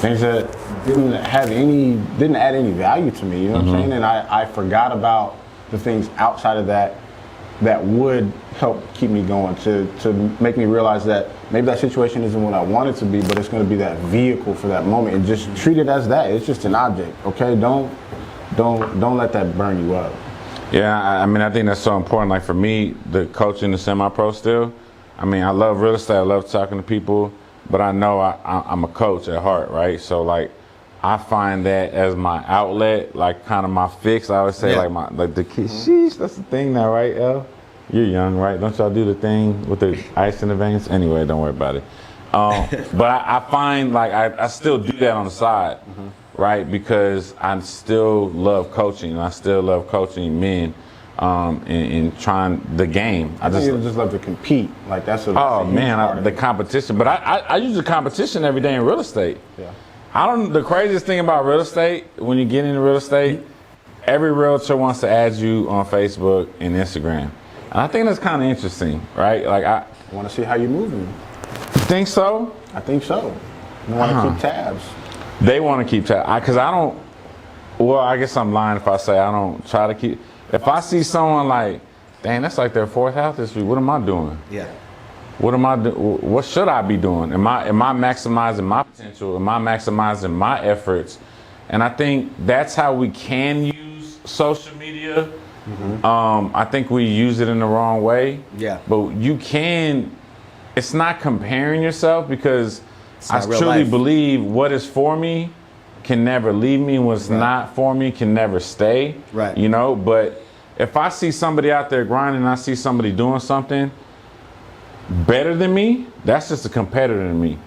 things that didn't add any value to me. You know what I'm saying? And I forgot about the things outside of that would help keep me going, to make me realize that maybe that situation isn't what I want it to be, but it's going to be that vehicle for that moment, and just treat it as that. It's just an object, okay? Don't let that burn you up. Yeah, I think that's so important. Like for me, the coaching, the semi-pro still, I love real estate. I love talking to people, but I know I'm a coach at heart, right? So like, I find that as my outlet, like kind of my fix. I always say like the kids. Sheesh, that's the thing now, right, El? You're young, right? Don't y'all do the thing with the ice in the veins? Anyway, don't worry about it. But I find like I still do that on the side, right? Because I still love coaching, and I still love coaching men and trying the game. I just love to compete. Like that's what. Oh man, the competition. But I use the competition every day in real estate. Yeah. The craziest thing about real estate, when you get into real estate, every realtor wants to add you on Facebook and Instagram. And I think that's kind of interesting, right? Like I want to see how you're moving. Think so? I think so. They want to keep tabs. They want to keep tabs. Because I don't, well, I guess I'm lying if I say I don't try to keep. If I see someone like, dang, that's like their 4th house this week, what am I doing? Yeah. What am I doing? What should I be doing? Am I maximizing my potential? Am I maximizing my efforts? And I think that's how we can use social media. I think we use it in the wrong way. Yeah. But you can. It's not comparing yourself, because I truly believe what is for me can never leave me. What's not for me can never stay. Right. You know. But if I see somebody out there grinding, and I see somebody doing something better than me, that's just a competitor to me.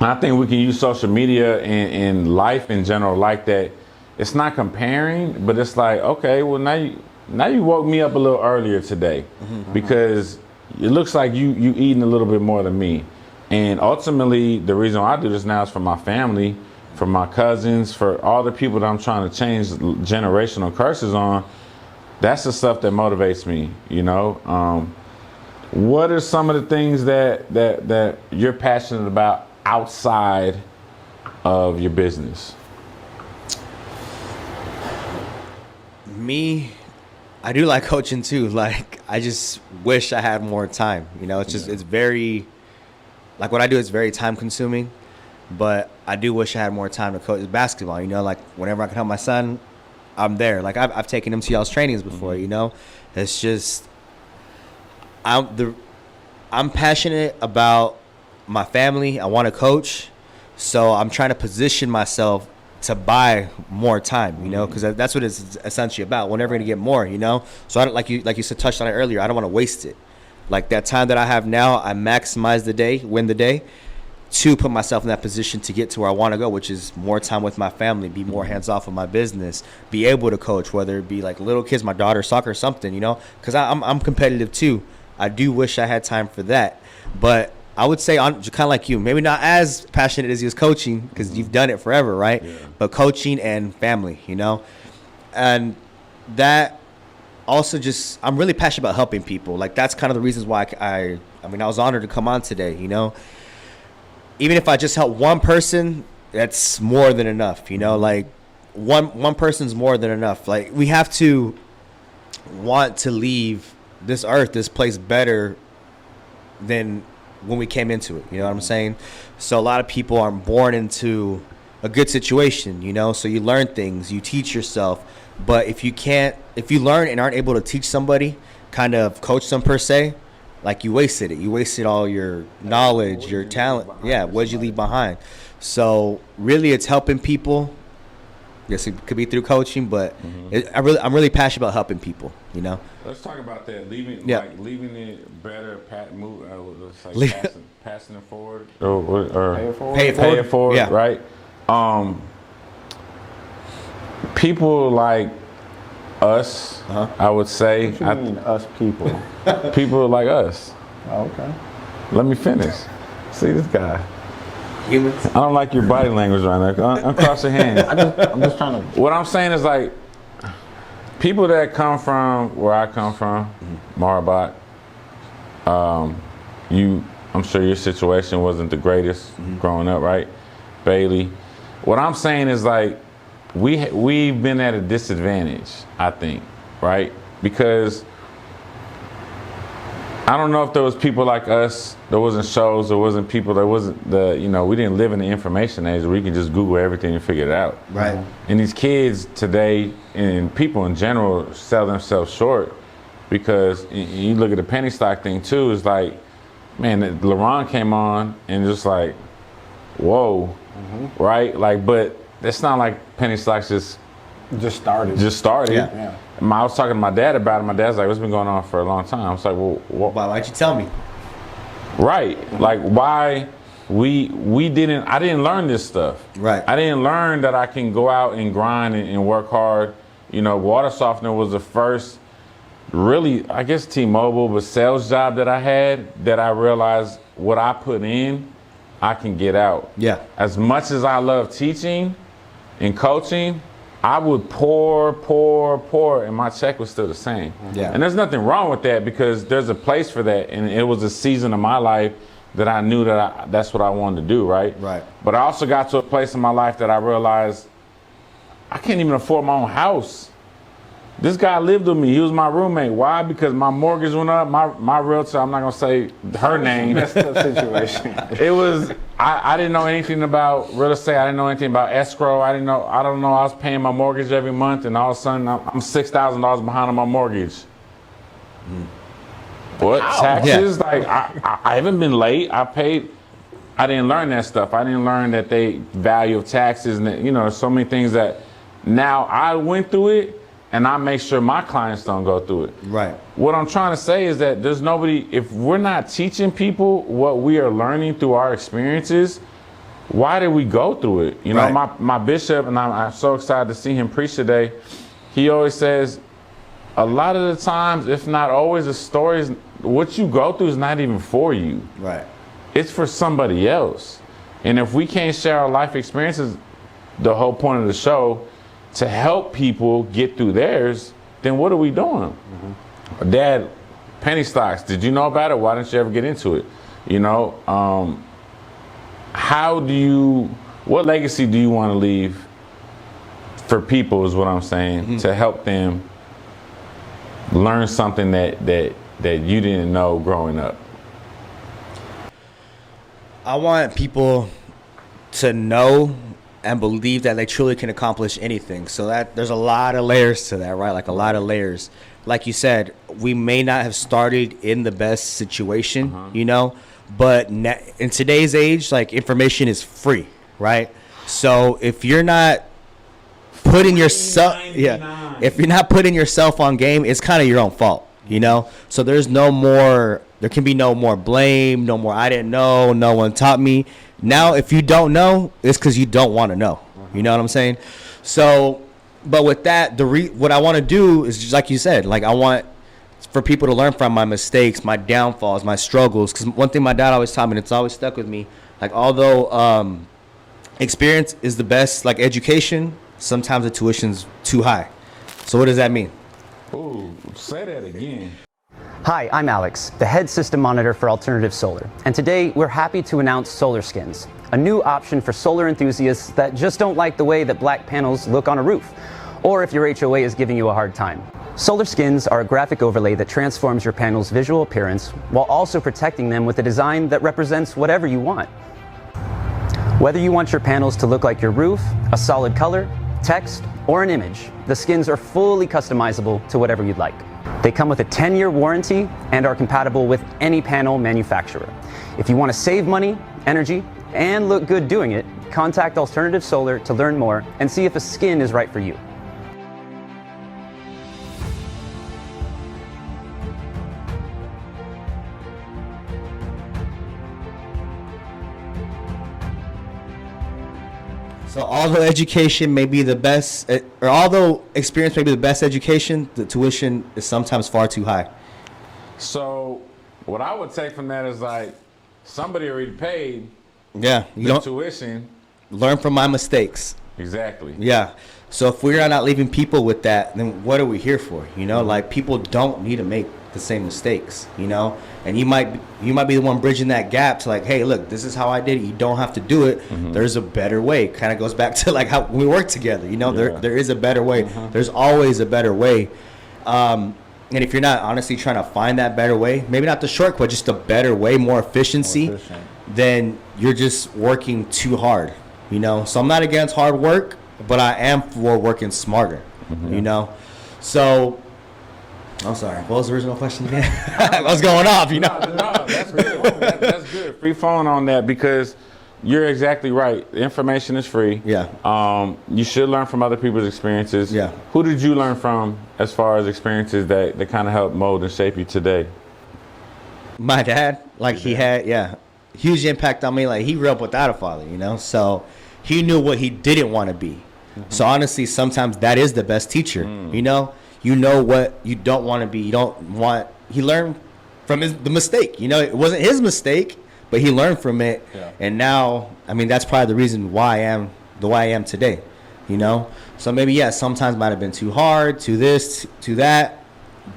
I think we can use social media and life in general like that. It's not comparing, but it's like, okay, well now you woke me up a little earlier today, because it looks like you eating a little bit more than me. And ultimately, the reason why I do this now is for my family, for my cousins, for all the people that I'm trying to change generational curses on. That's the stuff that motivates me, you know. What are some of the things that you're passionate about outside of your business? Me, I do like coaching too. Like, I just wish I had more time. You know, it's just, it's very, like what I do is very time consuming, but I do wish I had more time to coach basketball. You know, like whenever I can help my son, I'm there. Like I've taken him to y'all's trainings before, you know. It's just, I'm passionate about my family. I want to coach, so I'm trying to position myself to buy more time, you know, because that's what it's essentially about. We're never gonna get more, you know. So I don't, like you said, touched on it earlier. I don't want to waste it. Like that time that I have now, I maximize the day, win the day, to put myself in that position to get to where I want to go, which is more time with my family, be more hands off of my business, be able to coach, whether it be like little kids, my daughter, soccer, something, you know, because I'm competitive too. I do wish I had time for that, but I would say, kind of like you, maybe not as passionate as you as coaching, because you've done it forever, right? Yeah. But coaching and family, you know, and that also just, I'm really passionate about helping people. Like that's kind of the reasons why I was honored to come on today, you know. Even if I just help one person, that's more than enough, you know. Like one person's more than enough. Like we have to want to leave this earth, this place, better than when we came into it, you know what I'm saying? So a lot of people are born into a good situation, you know, so you learn things, you teach yourself. But if you learn and aren't able to teach somebody, kind of coach them per se, like you wasted it. You wasted all your knowledge, your talent. Yeah, what did you leave behind? So really it's helping people. Yes, it could be through coaching, but I'm really passionate about helping people, you know. Let's talk about that. Leaving it better, passing it forward, or pay it forward. Yeah. Right. People like us, I would say. What you mean, us people? People like us. Oh, okay. Let me finish. See this guy. Humans. I don't like your body language right now. Uncross your hands. I'm just trying to. What I'm saying is, like, people that come from where I come from, Marbach. I'm sure your situation wasn't the greatest growing up, right? Bailey. What I'm saying is, like, we've been at a disadvantage, I think, right? Because I don't know if there was people like us, there wasn't shows, there wasn't people, there wasn't we didn't live in the information age where you can just Google everything and figure it out. Right. And these kids today, and people in general, sell themselves short because you look at the penny stock thing too, it's like, man, LeBron came on and just like, whoa, right? Like, but it's not like penny stocks just started. Yeah. I was talking to my dad about it. My dad's like, "What's been going on for a long time?" I was like, "Well, why'd you tell me?" Right. Like why I didn't learn this stuff. Right. I didn't learn that I can go out and grind and work hard. You know, water softener was the first really, I guess T-Mobile, but sales job that I had that I realized what I put in, I can get out. Yeah. As much as I love teaching and coaching, I would pour, and my check was still the same. Yeah. And there's nothing wrong with that because there's a place for that. And it was a season of my life that I knew that that's what I wanted to do, right? Right. But I also got to a place in my life that I realized I can't even afford my own house. This guy lived with me. He was my roommate. Why? Because my mortgage went up. My realtor, I'm not going to say her name. Messed up situation. It was, I didn't know anything about real estate. I didn't know anything about escrow. I don't know. I was paying my mortgage every month, and all of a sudden I'm $6,000 behind on my mortgage. What? Taxes? Yeah. Like, I haven't been late. I didn't learn that stuff. I didn't learn that they value of taxes and that, there's so many things that now I went through it and I make sure my clients don't go through it. Right. What I'm trying to say is that there's nobody, if we're not teaching people what we are learning through our experiences, why did we go through it? Right. My bishop, and I'm so excited to see him preach today, he always says, a lot of the times, if not always, the stories, what you go through is not even for you. Right. It's for somebody else. And if we can't share our life experiences, the whole point of the show, to help people get through theirs, then what are we doing? Mm-hmm. Dad, penny stocks, did you know about it? Why didn't you ever get into it? What legacy do you want to leave for people is what I'm saying, to help them learn something that you didn't know growing up? I want people to know and believe that they truly can accomplish anything. So that there's a lot of layers to that, right? Like a lot of layers. Like you said, we may not have started in the best situation, but in today's age, like information is free, right? So if you're not putting yourself, if you're not putting yourself on game, it's kind of your own fault, So there can be no more blame, no more I didn't know, no one taught me. Now, if you don't know, it's because you don't want to know. You know what I'm saying? So, but with that, what I want to do is just like you said, like I want for people to learn from my mistakes, my downfalls, my struggles. Because one thing my dad always taught me, and it's always stuck with me, like although experience is the best, like education, sometimes the tuition's too high. So what does that mean? Ooh, say that again. Hi, I'm Alex, the head system monitor for Alternative Solar, and today we're happy to announce Solar Skins, a new option for solar enthusiasts that just don't like the way that black panels look on a roof, or if your HOA is giving you a hard time. Solar Skins are a graphic overlay that transforms your panel's visual appearance while also protecting them with a design that represents whatever you want. Whether you want your panels to look like your roof, a solid color, text, or an image, the skins are fully customizable to whatever you'd like. They come with a 10-year warranty and are compatible with any panel manufacturer. If you want to save money, energy, and look good doing it, contact Alternative Solar to learn more and see if a skin is right for you. So although education may be the best, or although experience may be the best education, the tuition is sometimes far too high. So what I would take from that is like somebody already paid tuition. Learn from my mistakes. Exactly. Yeah. So if we're not leaving people with that, then what are we here for? Like people don't need to make the same mistakes, and you might be the one bridging that gap to like, hey, look, this is how I did it. You don't have to do it. Mm-hmm. There's a better way. Kind of goes back to like how we work together. There is a better way. Mm-hmm. There's always a better way. And if you're not honestly trying to find that better way, maybe not the shortcut, just a better way, more efficiency, then you're just working too hard. So I'm not against hard work, but I am for working smarter. Mm-hmm. So. I'm sorry. What was the original question again? I was going off, No, that's good. That's good. Free phone on that because you're exactly right. Information is free. Yeah. You should learn from other people's experiences. Yeah. Who did you learn from as far as experiences that kind of helped mold and shape you today? My dad, like he had, huge impact on me. Like he grew up without a father, you know, so he knew what he didn't want to be. So honestly, sometimes that is the best teacher. You know what you don't want to be. You don't want. He learned from the mistake. You know, it wasn't his mistake, but he learned from it. Yeah. And now, I mean, that's probably the reason why I am the way I am today. You know, so maybe sometimes might have been too hard, to this, to that,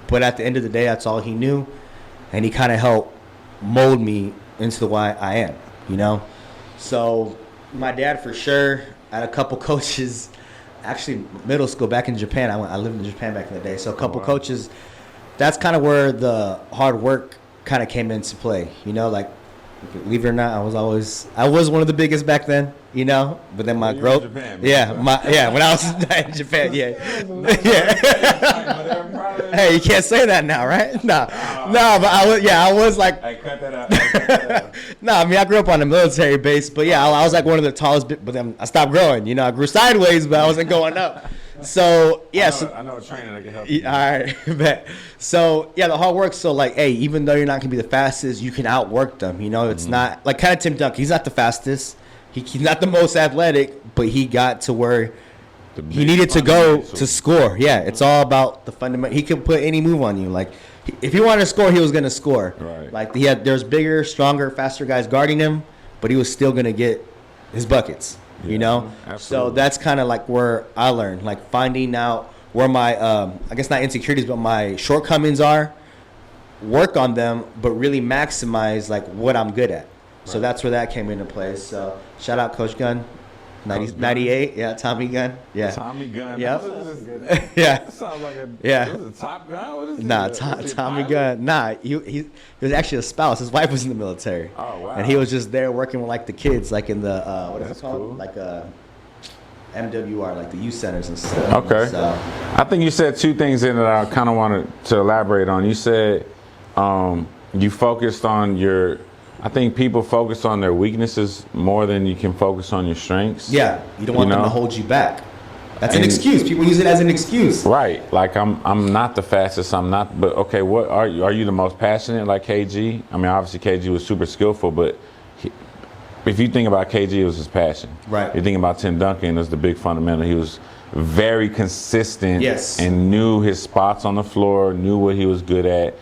but at the end of the day, that's all he knew. And he kind of helped mold me into the way I am, you know? So my dad, for sure, I had a couple coaches, actually middle school back in Japan. I lived in Japan back in the day. So a couple coaches, that's kind of where the hard work kind of came into play, you know? Like, believe it or not, I was one of the biggest back then, you know? But then my growth, when I was in Japan, Hey, you can't say that now, right? No, but I was like. Hey, cut that out. No, I mean, I grew up on a military base, but I was like one of the tallest, but then I stopped growing. You know, I grew sideways, but I wasn't going up. So, I know a trainer that can help you. All right, bet. So, the hard work. So, like, hey, even though you're not going to be the fastest, you can outwork them. You know, it's not, like, kind of Tim Duncan. He's not the fastest. He's not the most athletic, but he got to where he needed to go to score. Yeah, it's all about the fundamental. He could put any move on you. Like, if he wanted to score, he was going to score. Right. Like, there's bigger, stronger, faster guys guarding him, but he was still going to get his buckets, you know? Absolutely. So that's kind of like where I learned, like finding out where my, I guess not insecurities, but my shortcomings are, work on them, but really maximize, like, what I'm good at. So that's where that came into play. So shout out Coach Gunn. 98, Tommy Gunn. Yeah. Tommy Gunn. Yep. Yeah. That sounds like a Top Gun? What is it? Tommy Gunn. Nah, he was actually a spouse. His wife was in the military. Oh, wow. And he was just there working with, like, the kids, like in the, what is That's it called? cool. Like MWR, like the youth centers and stuff. Okay. So, I think you said two things in that I kind of wanted to elaborate on. You said you focused on I think people focus on their weaknesses more than you can focus on your strengths. yeah, you don't want them to hold you back. That's an excuse. People use it as an excuse. Right. Like I'm not the fastest. I'm not. But okay, what are you? Are you the most passionate like KG? I mean, obviously KG was super skillful, but if you think about KG, it was his passion. Right. You think about Tim Duncan, it was the big fundamental. He was very consistent. Yes. And knew his spots on the floor, knew what he was good at,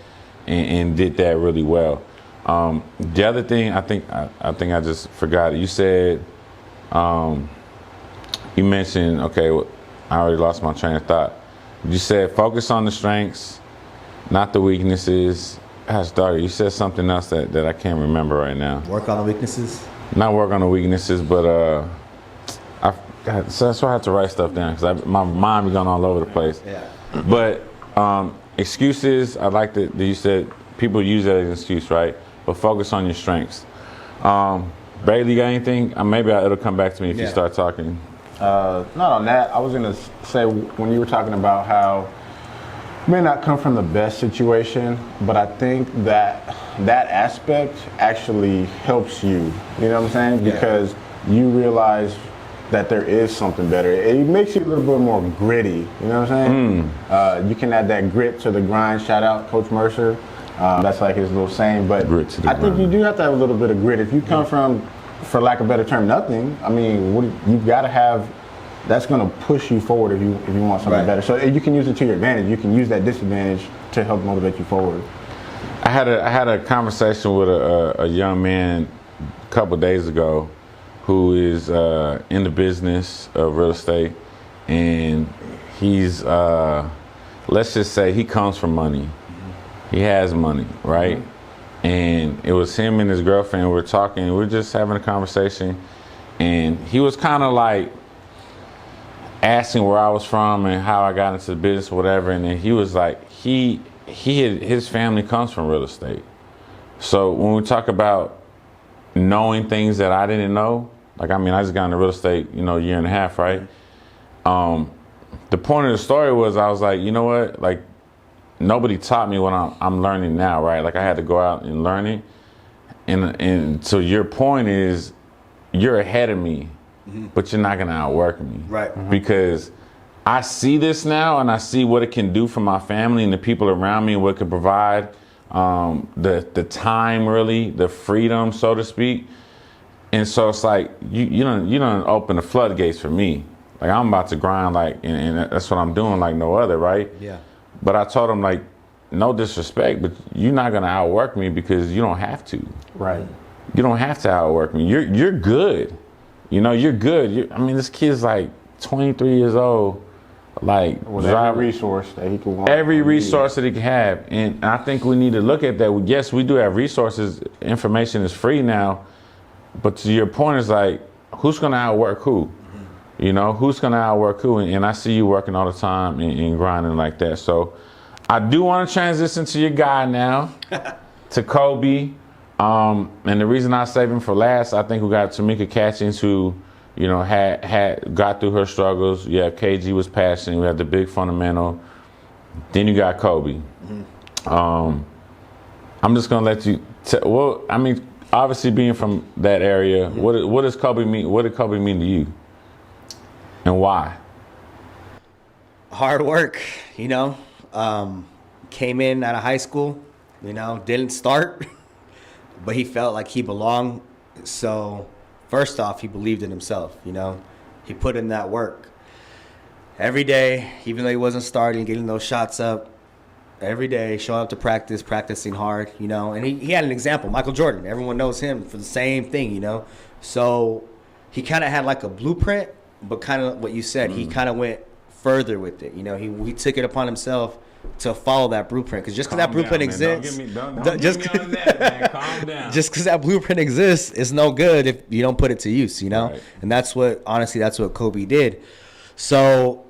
and did that really well. The other thing, I think I just forgot it. You said, you mentioned, okay, I already lost my train of thought. You said focus on the strengths, not the weaknesses. Gosh, Darty, you said something else that I can't remember right now. Work on the weaknesses? Not work on the weaknesses, but so that's why I have to write stuff down because my mind be going all over the place. Yeah. But excuses, I like that you said people use that as an excuse, right? But focus on your strengths. Bailey, you got anything? Maybe it'll come back to me if you start talking. Not on that. I was going to say when you were talking about how you may not come from the best situation, but I think that aspect actually helps you. You know what I'm saying? Because you realize that there is something better. It makes you a little bit more gritty. You know what I'm saying? You can add that grit to the grind. Shout out Coach Mercer. That's like his little saying. But I think you do have to have a little bit of grit. If you come from, for lack of a better term, nothing, I mean, you've got to have, that's going to push you forward if you want something better. So you can use it to your advantage. You can use that disadvantage to help motivate you forward. I had a conversation with a young man a couple days ago who is in the business of real estate, and he's let's just say he comes from money. He has money, right? And it was him and his girlfriend. We were talking. We were just having a conversation, and he was kind of like asking where I was from and how I got into the business, or whatever. And then he was like, his family comes from real estate. So when we talk about knowing things that I didn't know, like, I mean, I just got into real estate, a year and a half, right? The point of the story was, I was like, you know what? Like, nobody taught me what I'm learning now, right? Like, I had to go out and learn it. And so your point is, you're ahead of me, but you're not gonna outwork me. Right. Because I see this now, and I see what it can do for my family and the people around me, and what it can provide, the time, really, the freedom, so to speak. And so it's like you don't open the floodgates for me. Like, I'm about to grind, like, and that's what I'm doing, like no other, right? Yeah. But I told him, like, no disrespect, but you're not gonna outwork me because you don't have to. Right. You don't have to outwork me. You're good. You're good. I mean, this kid's like 23 years old. Like, with every resource that he could want. Every resource that he can have. And I think we need to look at that. Yes, we do have resources. Information is free now. But to your point, is like, who's going to outwork who? Who's going to outwork who? And I see you working all the time and grinding like that. So I do want to transition to your guy now, to Kobe. And the reason I saved him for last, I think we got Tamika Catchings, who, had got through her struggles. You have KG was passionate. We had the big fundamental. Then you got Kobe. I'm just gonna let you. Obviously being from that area, what does Kobe mean? What did Kobe mean to you, and why? Hard work. Came in out of high school. Didn't start, but he felt like he belonged. So first off, he believed in himself. He put in that work every day, even though he wasn't starting, getting those shots up every day, showing up to practice, practicing hard, and he had an example, Michael Jordan. Everyone knows him for the same thing, So he kind of had like a blueprint, but kind of what you said, he kind of went further with it. He took it upon himself to follow that blueprint, because just because that blueprint exists, just because that blueprint exists, it's no good if you don't put it to use, Right. And that's what Kobe did. So,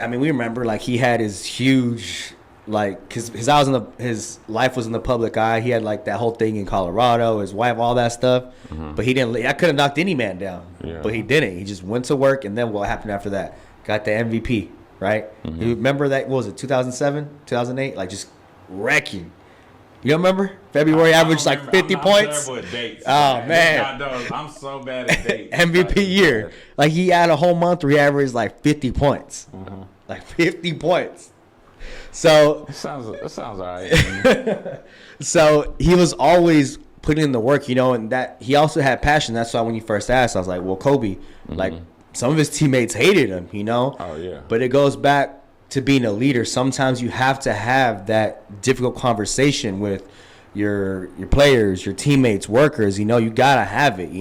I mean, we remember, like, he had his huge, like, his life was in the public eye. He had, like, that whole thing in Colorado, his wife, all that stuff. But I could have knocked any man down, but he didn't. He just went to work, and then what happened after that? Got the MVP. Right? You remember that? What was it, 2007, 2008? Like, just wrecking. You don't remember? February averaged like 50 points. I'm terrible at dates. Oh, man. I'm so bad at dates. MVP year. Like, he had a whole month where he averaged like 50 points. Like 50 points. So. That sounds all right. So he was always putting in the work, and that he also had passion. That's why when you first asked, I was like, well, Kobe, like, some of his teammates hated him, Oh, yeah. But it goes back to being a leader. Sometimes you have to have that difficult conversation with your players, your teammates, workers. You got to have it,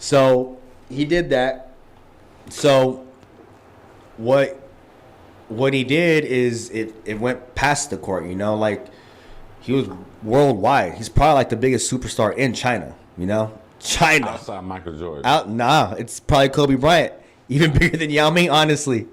So he did that. So what he did is it went past the court, like, he was worldwide. He's probably like the biggest superstar in China, China. Outside Michael Jordan. It's probably Kobe Bryant. Even bigger than Yao Ming, honestly.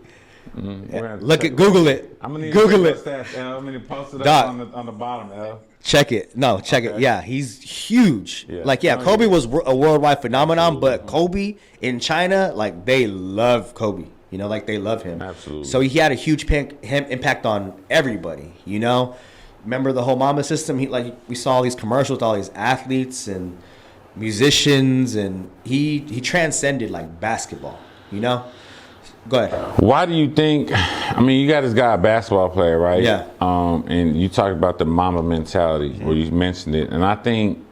Google it. I'm gonna need Google it. Stats, L. I'm gonna post it up on the bottom, L. Check it. Check it. Yeah, he's huge. Yeah. Kobe was a worldwide phenomenon, but Kobe in China, like, they love Kobe. Like, they love him. Absolutely. So he had a huge impact on everybody. Remember the whole Mamba system? We saw all these commercials with all these athletes and musicians, and he transcended, like, basketball. Go ahead. Why do you think? I mean, you got this guy, a basketball player, right? Yeah. And you talked about the Mamba mentality, where you mentioned it, and I think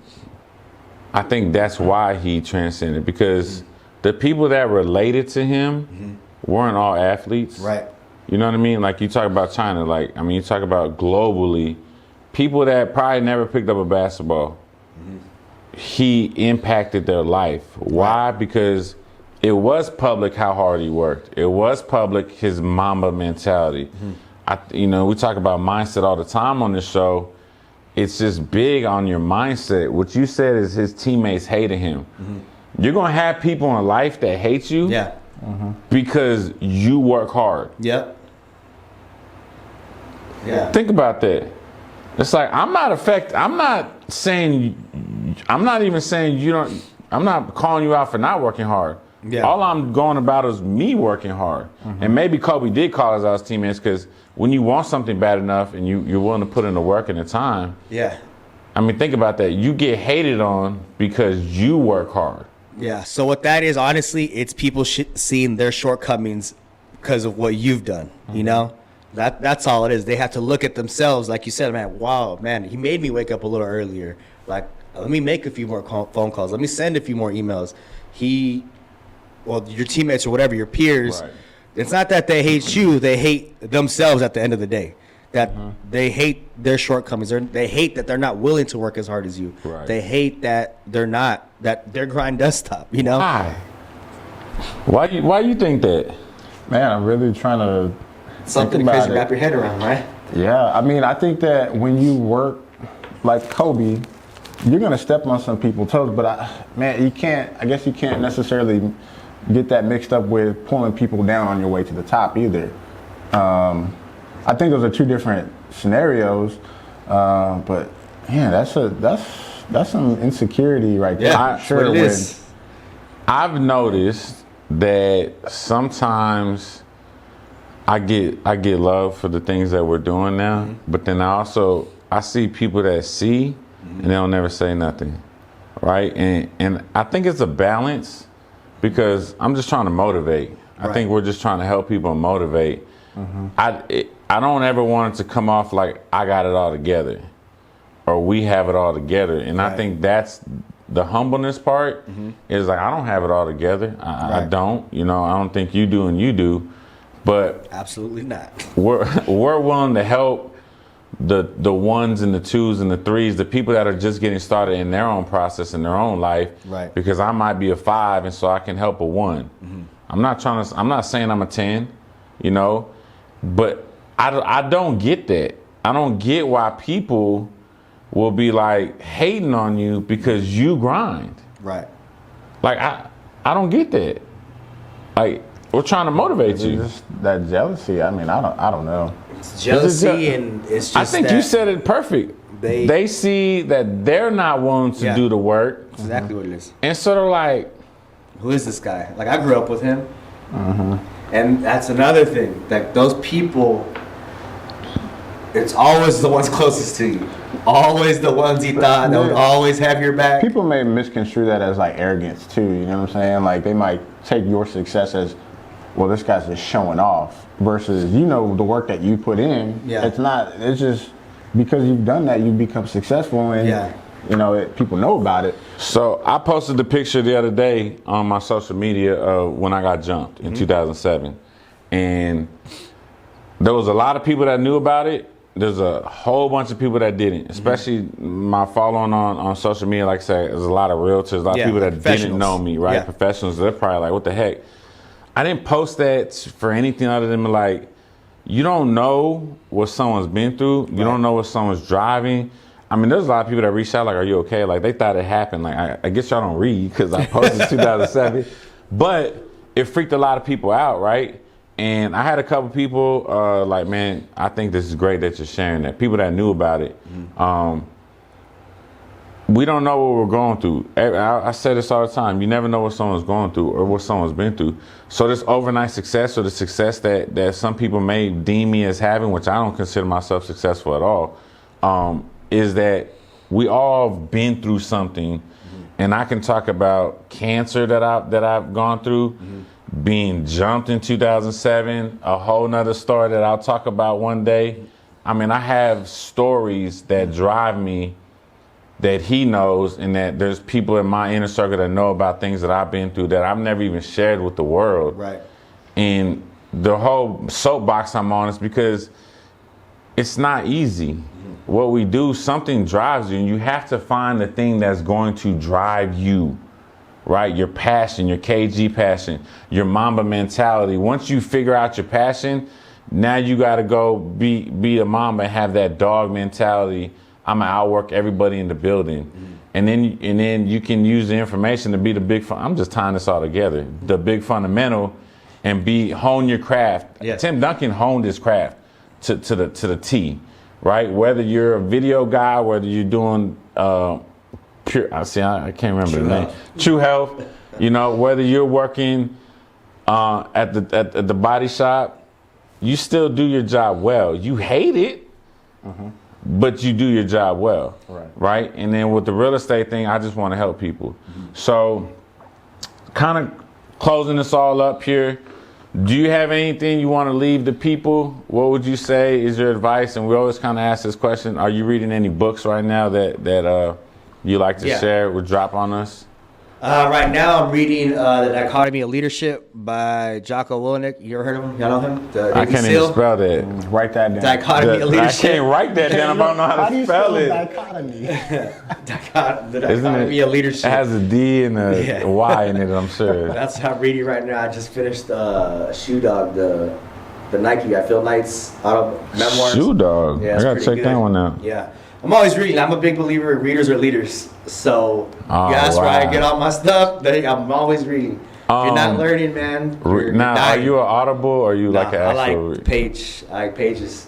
that's why he transcended, because the people that related to him weren't all athletes, right? You know what I mean? Like, you talk about China, like, I mean, you talk about globally, people that probably never picked up a basketball. He impacted their life. Why? Because it was public how hard he worked. It was public his Mamba mentality. We talk about mindset all the time on this show. It's just big on your mindset. What you said is his teammates hated him. You're gonna have people in life that hate you, because you work hard. Yep. Yeah. Think about that. It's like, I'm not even saying you don't. I'm not calling you out for not working hard. Yeah. All I'm going about is me working hard. And maybe Kobe did call us out as teammates, because when you want something bad enough and you're willing to put in the work and the time. Yeah. I mean, think about that. You get hated on because you work hard. Yeah. So what that is, honestly, it's people seeing their shortcomings because of what you've done. You know, that's all it is. They have to look at themselves, like you said, man. Wow, man, he made me wake up a little earlier. Like, let me make a few more phone calls. Let me send a few more emails. Your teammates or whatever, your peers. Right. It's not that they hate you; they hate themselves at the end of the day. That they hate their shortcomings. They hate that they're not willing to work as hard as you. Right. They hate that their grind does stop. You know. Why you think that? Man, I'm really trying to something crazy to wrap your head around, right? Yeah, I mean, I think that when you work like Kobe, you're gonna step on some people's toes. But I guess you can't necessarily get that mixed up with pulling people down on your way to the top either. I think those are two different scenarios, but man, that's some insecurity right there. Yeah, sure it is. I've noticed that sometimes I get love for the things that we're doing now, but then I see people that see and they'll never say nothing, right? And I think it's a balance because I'm just trying to motivate. Right. I think we're just trying to help people motivate. I don't ever want it to come off like I got it all together or we have it all together. And I think that's the humbleness part is like, I don't have it all together. I don't, I don't think you do and you do, but absolutely not. We're willing to help the ones and the twos and the threes, the people that are just getting started in their own process in their own life. Right. Because I might be a 5 and so I can help a 1. I'm not saying I'm a 10, but I don't get that. I don't get why people will be like hating on you because you grind. Right. Like I don't get that. Like we're trying to motivate you. Just that jealousy. I mean, I don't know. It's jealousy and it's just I think you said it perfect. They see that they're not willing to do the work. Exactly what it is. And so they're like, who is this guy? Like I grew up with him. And that's another thing. That those people, it's always the ones closest to you. Always the ones you thought that would always have your back. People may misconstrue that as like arrogance too, you know what I'm saying? Like they might take your success as, well, this guy's just showing off versus, the work that you put in. Yeah. It's just because you've done that, you become successful and people know about it. So I posted the picture the other day on my social media of when I got jumped in 2007. And there was a lot of people that knew about it. There's a whole bunch of people that didn't, especially my following on social media. Like I said, there's a lot of realtors, a lot of people that didn't know me, right? Yeah. Professionals, they're probably like, what the heck? I didn't post that for anything other than like, you don't know what someone's been through. You don't know what someone's driving. I mean, there's a lot of people that reached out like, are you okay? Like they thought it happened. Like I guess y'all don't read because I posted 2007, but it freaked a lot of people out, right? And I had a couple people like, man, I think this is great that you're sharing that. People that knew about it. We don't know what we're going through. I say this all the time. You never know what someone's going through or what someone's been through. So this overnight success or the success that some people may deem me as having, which I don't consider myself successful at all, is that we all have been through something. And I can talk about cancer that I've gone through, being jumped in 2007, a whole nother story that I'll talk about one day. I mean, I have stories that drive me that he knows, and that there's people in my inner circle that know about things that I've been through that I've never even shared with the world. Right. And the whole soapbox I'm on is because it's not easy. What we do, something drives you, and you have to find the thing that's going to drive you, right? Your passion, your KG passion, your Mamba mentality. Once you figure out your passion, now you got to go be a Mamba and have that dog mentality. I'm gonna outwork everybody in the building, and then you can use the information to be the big. I'm just tying this all together. The big fundamental, and hone your craft. Yes. Tim Duncan honed his craft to the T, right? Whether you're a video guy, whether you're doing I can't remember the name. True Health, whether you're working at the body shop, you still do your job well. You hate it. But you do your job well, right? And then with the real estate thing, I just want to help people. So kind of closing this all up here. Do you have anything you want to leave the people? What would you say is your advice? And we always kind of ask this question: are you reading any books right now that you like to share? Would drop on us? Right now, I'm reading The Dichotomy of Leadership by Jocko Willink. You ever heard of him? Y'all know him? I can't even spell that. Write that down. Dichotomy of Leadership. I can't write that down. I don't know how to spell it. Dichotomy? The Dichotomy of Leadership. It has a D and a Y in it, I'm sure. That's how I'm reading right now. I just finished Shoe Dog, the Nike Phil Knight's auto memoirs. Shoe Dog. Yeah, I gotta check that one out. Yeah. I'm always reading. I'm a big believer in readers are leaders. So that's where I get all my stuff. I'm always reading. If you're not learning, man, you're now, dying. are you an Audible or are you like an actual? I like pages.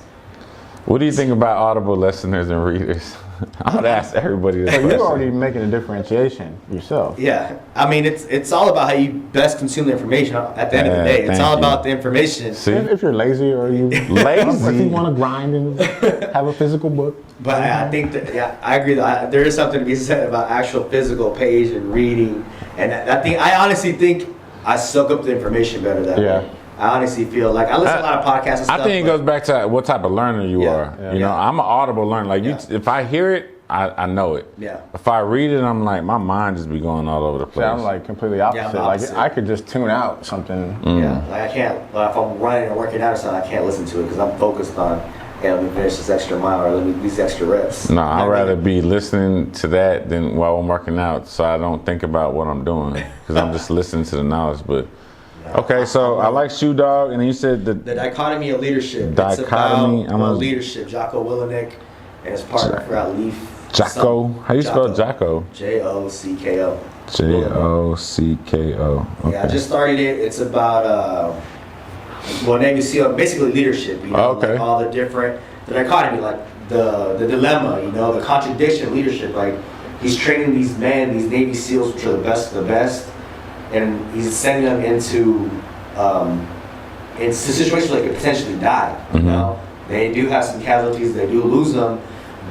What do you think about Audible listeners and readers? I would ask everybody this So question. you're already making a differentiation yourself. Yeah, I mean it's all about how you best consume the information. At the end of the day, it's all about the information. See? If you're lazy or you lazy, if you want to grind and have a physical book. But I think that I agree that there is something to be said about actual physical page and reading. And I honestly think I soak up the information better that way. I honestly feel like I listen to a lot of podcasts and stuff. I think it goes back to what type of learner you are. Yeah. You know, I'm an Audible learner. Like if I hear it, I know it. Yeah. If I read it, I'm like, my mind just be going all over the place. I'm like completely opposite. opposite. Like I could just tune out something. Yeah, like I can't. If I'm running or working out or something, I can't listen to it because I'm focused on. Hey, let me finish this extra mile or let me these extra reps. No, I'd rather be listening to that than while I'm working out, so I don't think about what I'm doing because I'm just listening to the knowledge. But okay, so I like Shoe Dog, and you said the Dichotomy of Leadership. Dichotomy. It's about leadership. Jocko Willink and his partner throughout Leaf. Jocko. How you spell Jocko? Jocko. Jocko. Okay. Yeah, I just started it. It's about Navy SEAL, basically leadership. You know, like all the dichotomy, like the dilemma. You know, the contradiction of leadership. Like he's training these Navy SEAls, which are the best of the best, and he's sending them into situations where they could potentially die. You know, they do have some casualties. They do lose them.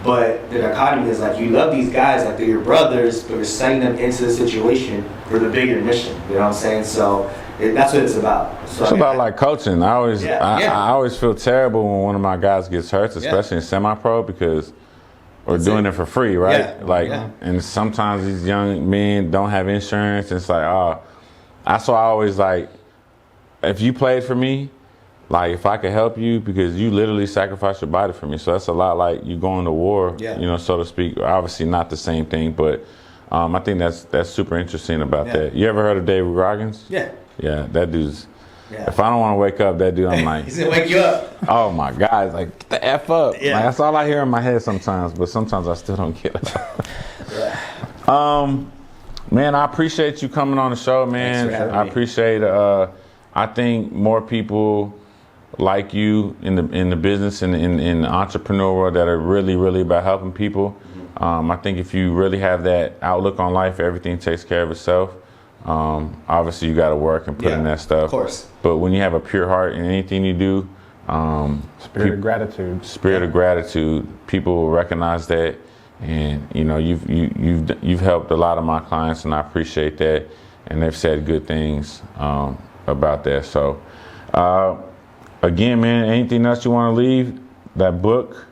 But the dichotomy is like you love these guys like they're your brothers, but you're sending them into the situation for the bigger mission. You know what I'm saying? So that's what it's about. So, it's about like coaching. I always feel terrible when one of my guys gets hurt, especially in semi-pro, because we're doing it for free, right? And sometimes these young men don't have insurance. It's like, that's why I always like, if you played for me, like if I could help you, because you literally sacrificed your body for me. So that's a lot like you going to war, you know, so to speak. Obviously not the same thing, but I think that's super interesting about that. You ever heard of David Goggins? Yeah. Yeah, that dude's. If I don't want to wake up, that dude, I'm like, he's gonna wake you up. Oh my God, it's like, get the F up. Like, that's all I hear in my head sometimes, but sometimes I still don't get it. Man, I appreciate you coming on the show, man. I appreciate. I think more people like you in the business and in the entrepreneur world that are really about helping people. I think if you really have that outlook on life, everything takes care of itself. Obviously you got to work and put in that stuff. Of course. But when you have a pure heart in anything you do, spirit of gratitude. Spirit of gratitude. People will recognize that, and you know you've helped a lot of my clients, and I appreciate that. And they've said good things about that. So. Again, man, anything else you want to leave? That book?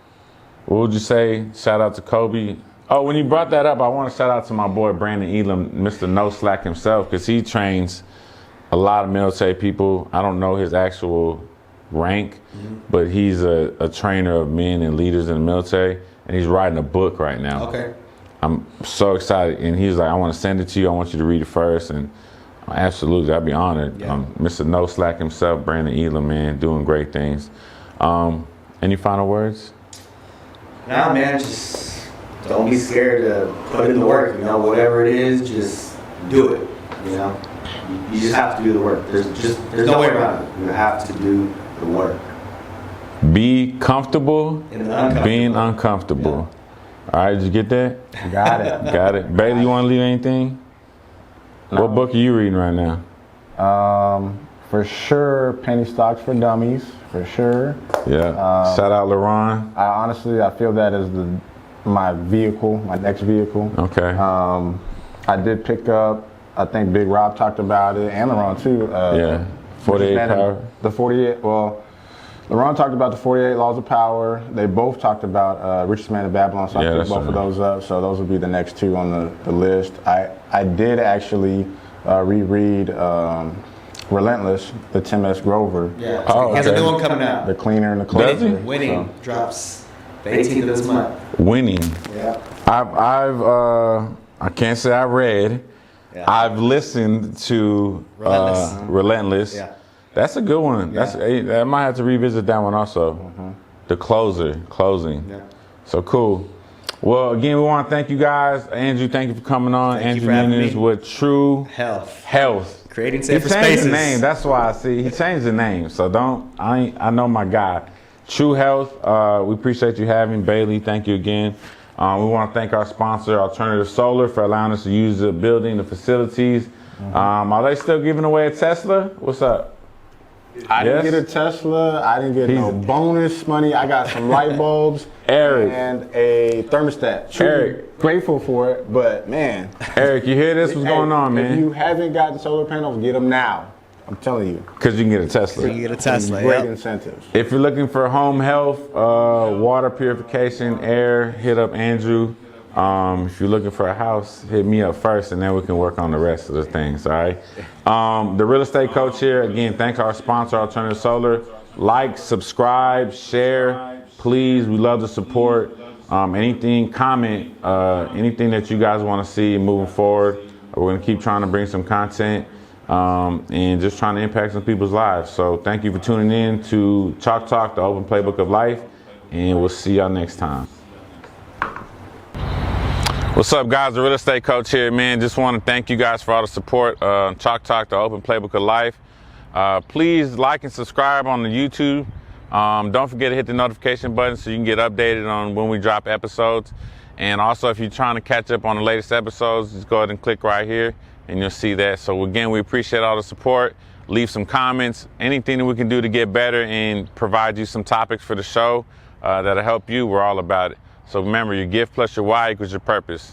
What would you say? Shout out to Kobe. Oh, when you brought that up, I want to shout out to my boy Brandon Elam, Mr. No Slack himself, because he trains a lot of military people. I don't know his actual rank, but he's a trainer of men and leaders in the military, and he's writing a book right now. Okay. I'm so excited, and he's like, I want to send it to you. I want you to read it first, and absolutely, I'd be honored. Mr. No Slack himself, Brandon Elam, man, doing great things. Any final words? Nah, man, just don't be scared to put in the work. You know, whatever it is, just do it. You know, you just have to do the work. There's no way around it. You have to do the work. Be comfortable in being uncomfortable. All right, did you get that? Got it. Got it. Bailey, you want to leave anything? No. What book are you reading right now? For sure, Penny Stocks for Dummies. For sure. Yeah. Shout out LaRon. I feel that is my vehicle, my next vehicle. Okay. I did pick up I think Big Rob talked about it, and LaRon too. 48 power. The 48. Well, LaRon talked about the 48 laws of power. They both talked about Richest Man in Babylon. So I picked both of those up. So those would be the next two on the list. I did actually reread Relentless, the Tim S. Grover. Yeah. He has a new one coming out. The Cleaner and the Cleaner. Does he? Winning drops the 18th of this month. Winning. Yeah. I can't say I read. Yeah. I've listened to Relentless. Yeah. That's a good one. I might have to revisit that one also. The closing. Yeah. So cool. Well, again, we want to thank you guys. Andrew, thank you for coming on. Thank you Andrew for having Nunez me. with True Health. Creating He safer changed spaces. the name. That's why I see he changed the name. So I know my guy. True Health. We appreciate you having Bailey. Thank you again. We want to thank our sponsor, Alternative Solar, for allowing us to use the building, the facilities. Are they still giving away a Tesla? What's up? I didn't get a Tesla. I didn't get no bonus money. I got some light bulbs and a thermostat. Truly grateful for it, but man. Eric, you hear this? What's going on, man? If you haven't gotten solar panels, get them now. I'm telling you. Because you can get a Tesla. You can get a Tesla. Great incentives. If you're looking for home health, water purification, air, hit up Andrew. If you're looking for a house, hit me up first, and then we can work on the rest of the things, all right? The real estate coach here, again, thank our sponsor, Alternative Solar. Like, subscribe, share, please. We love the support. Anything, comment, anything that you guys want to see moving forward. We're going to keep trying to bring some content and just trying to impact some people's lives. So thank you for tuning in to Chalk Talk, the open playbook of life, and we'll see y'all next time. What's up, guys? The real estate coach here, man. Just want to thank you guys for all the support. Chalk Talk, the open playbook of life. Please like and subscribe on the YouTube. Don't forget to hit the notification button so you can get updated on when we drop episodes. And also, if you're trying to catch up on the latest episodes, just go ahead and click right here and you'll see that. So again, we appreciate all the support. Leave some comments, anything that we can do to get better and provide you some topics for the show that'll help you. We're all about it. So remember, your gift plus your why equals your purpose.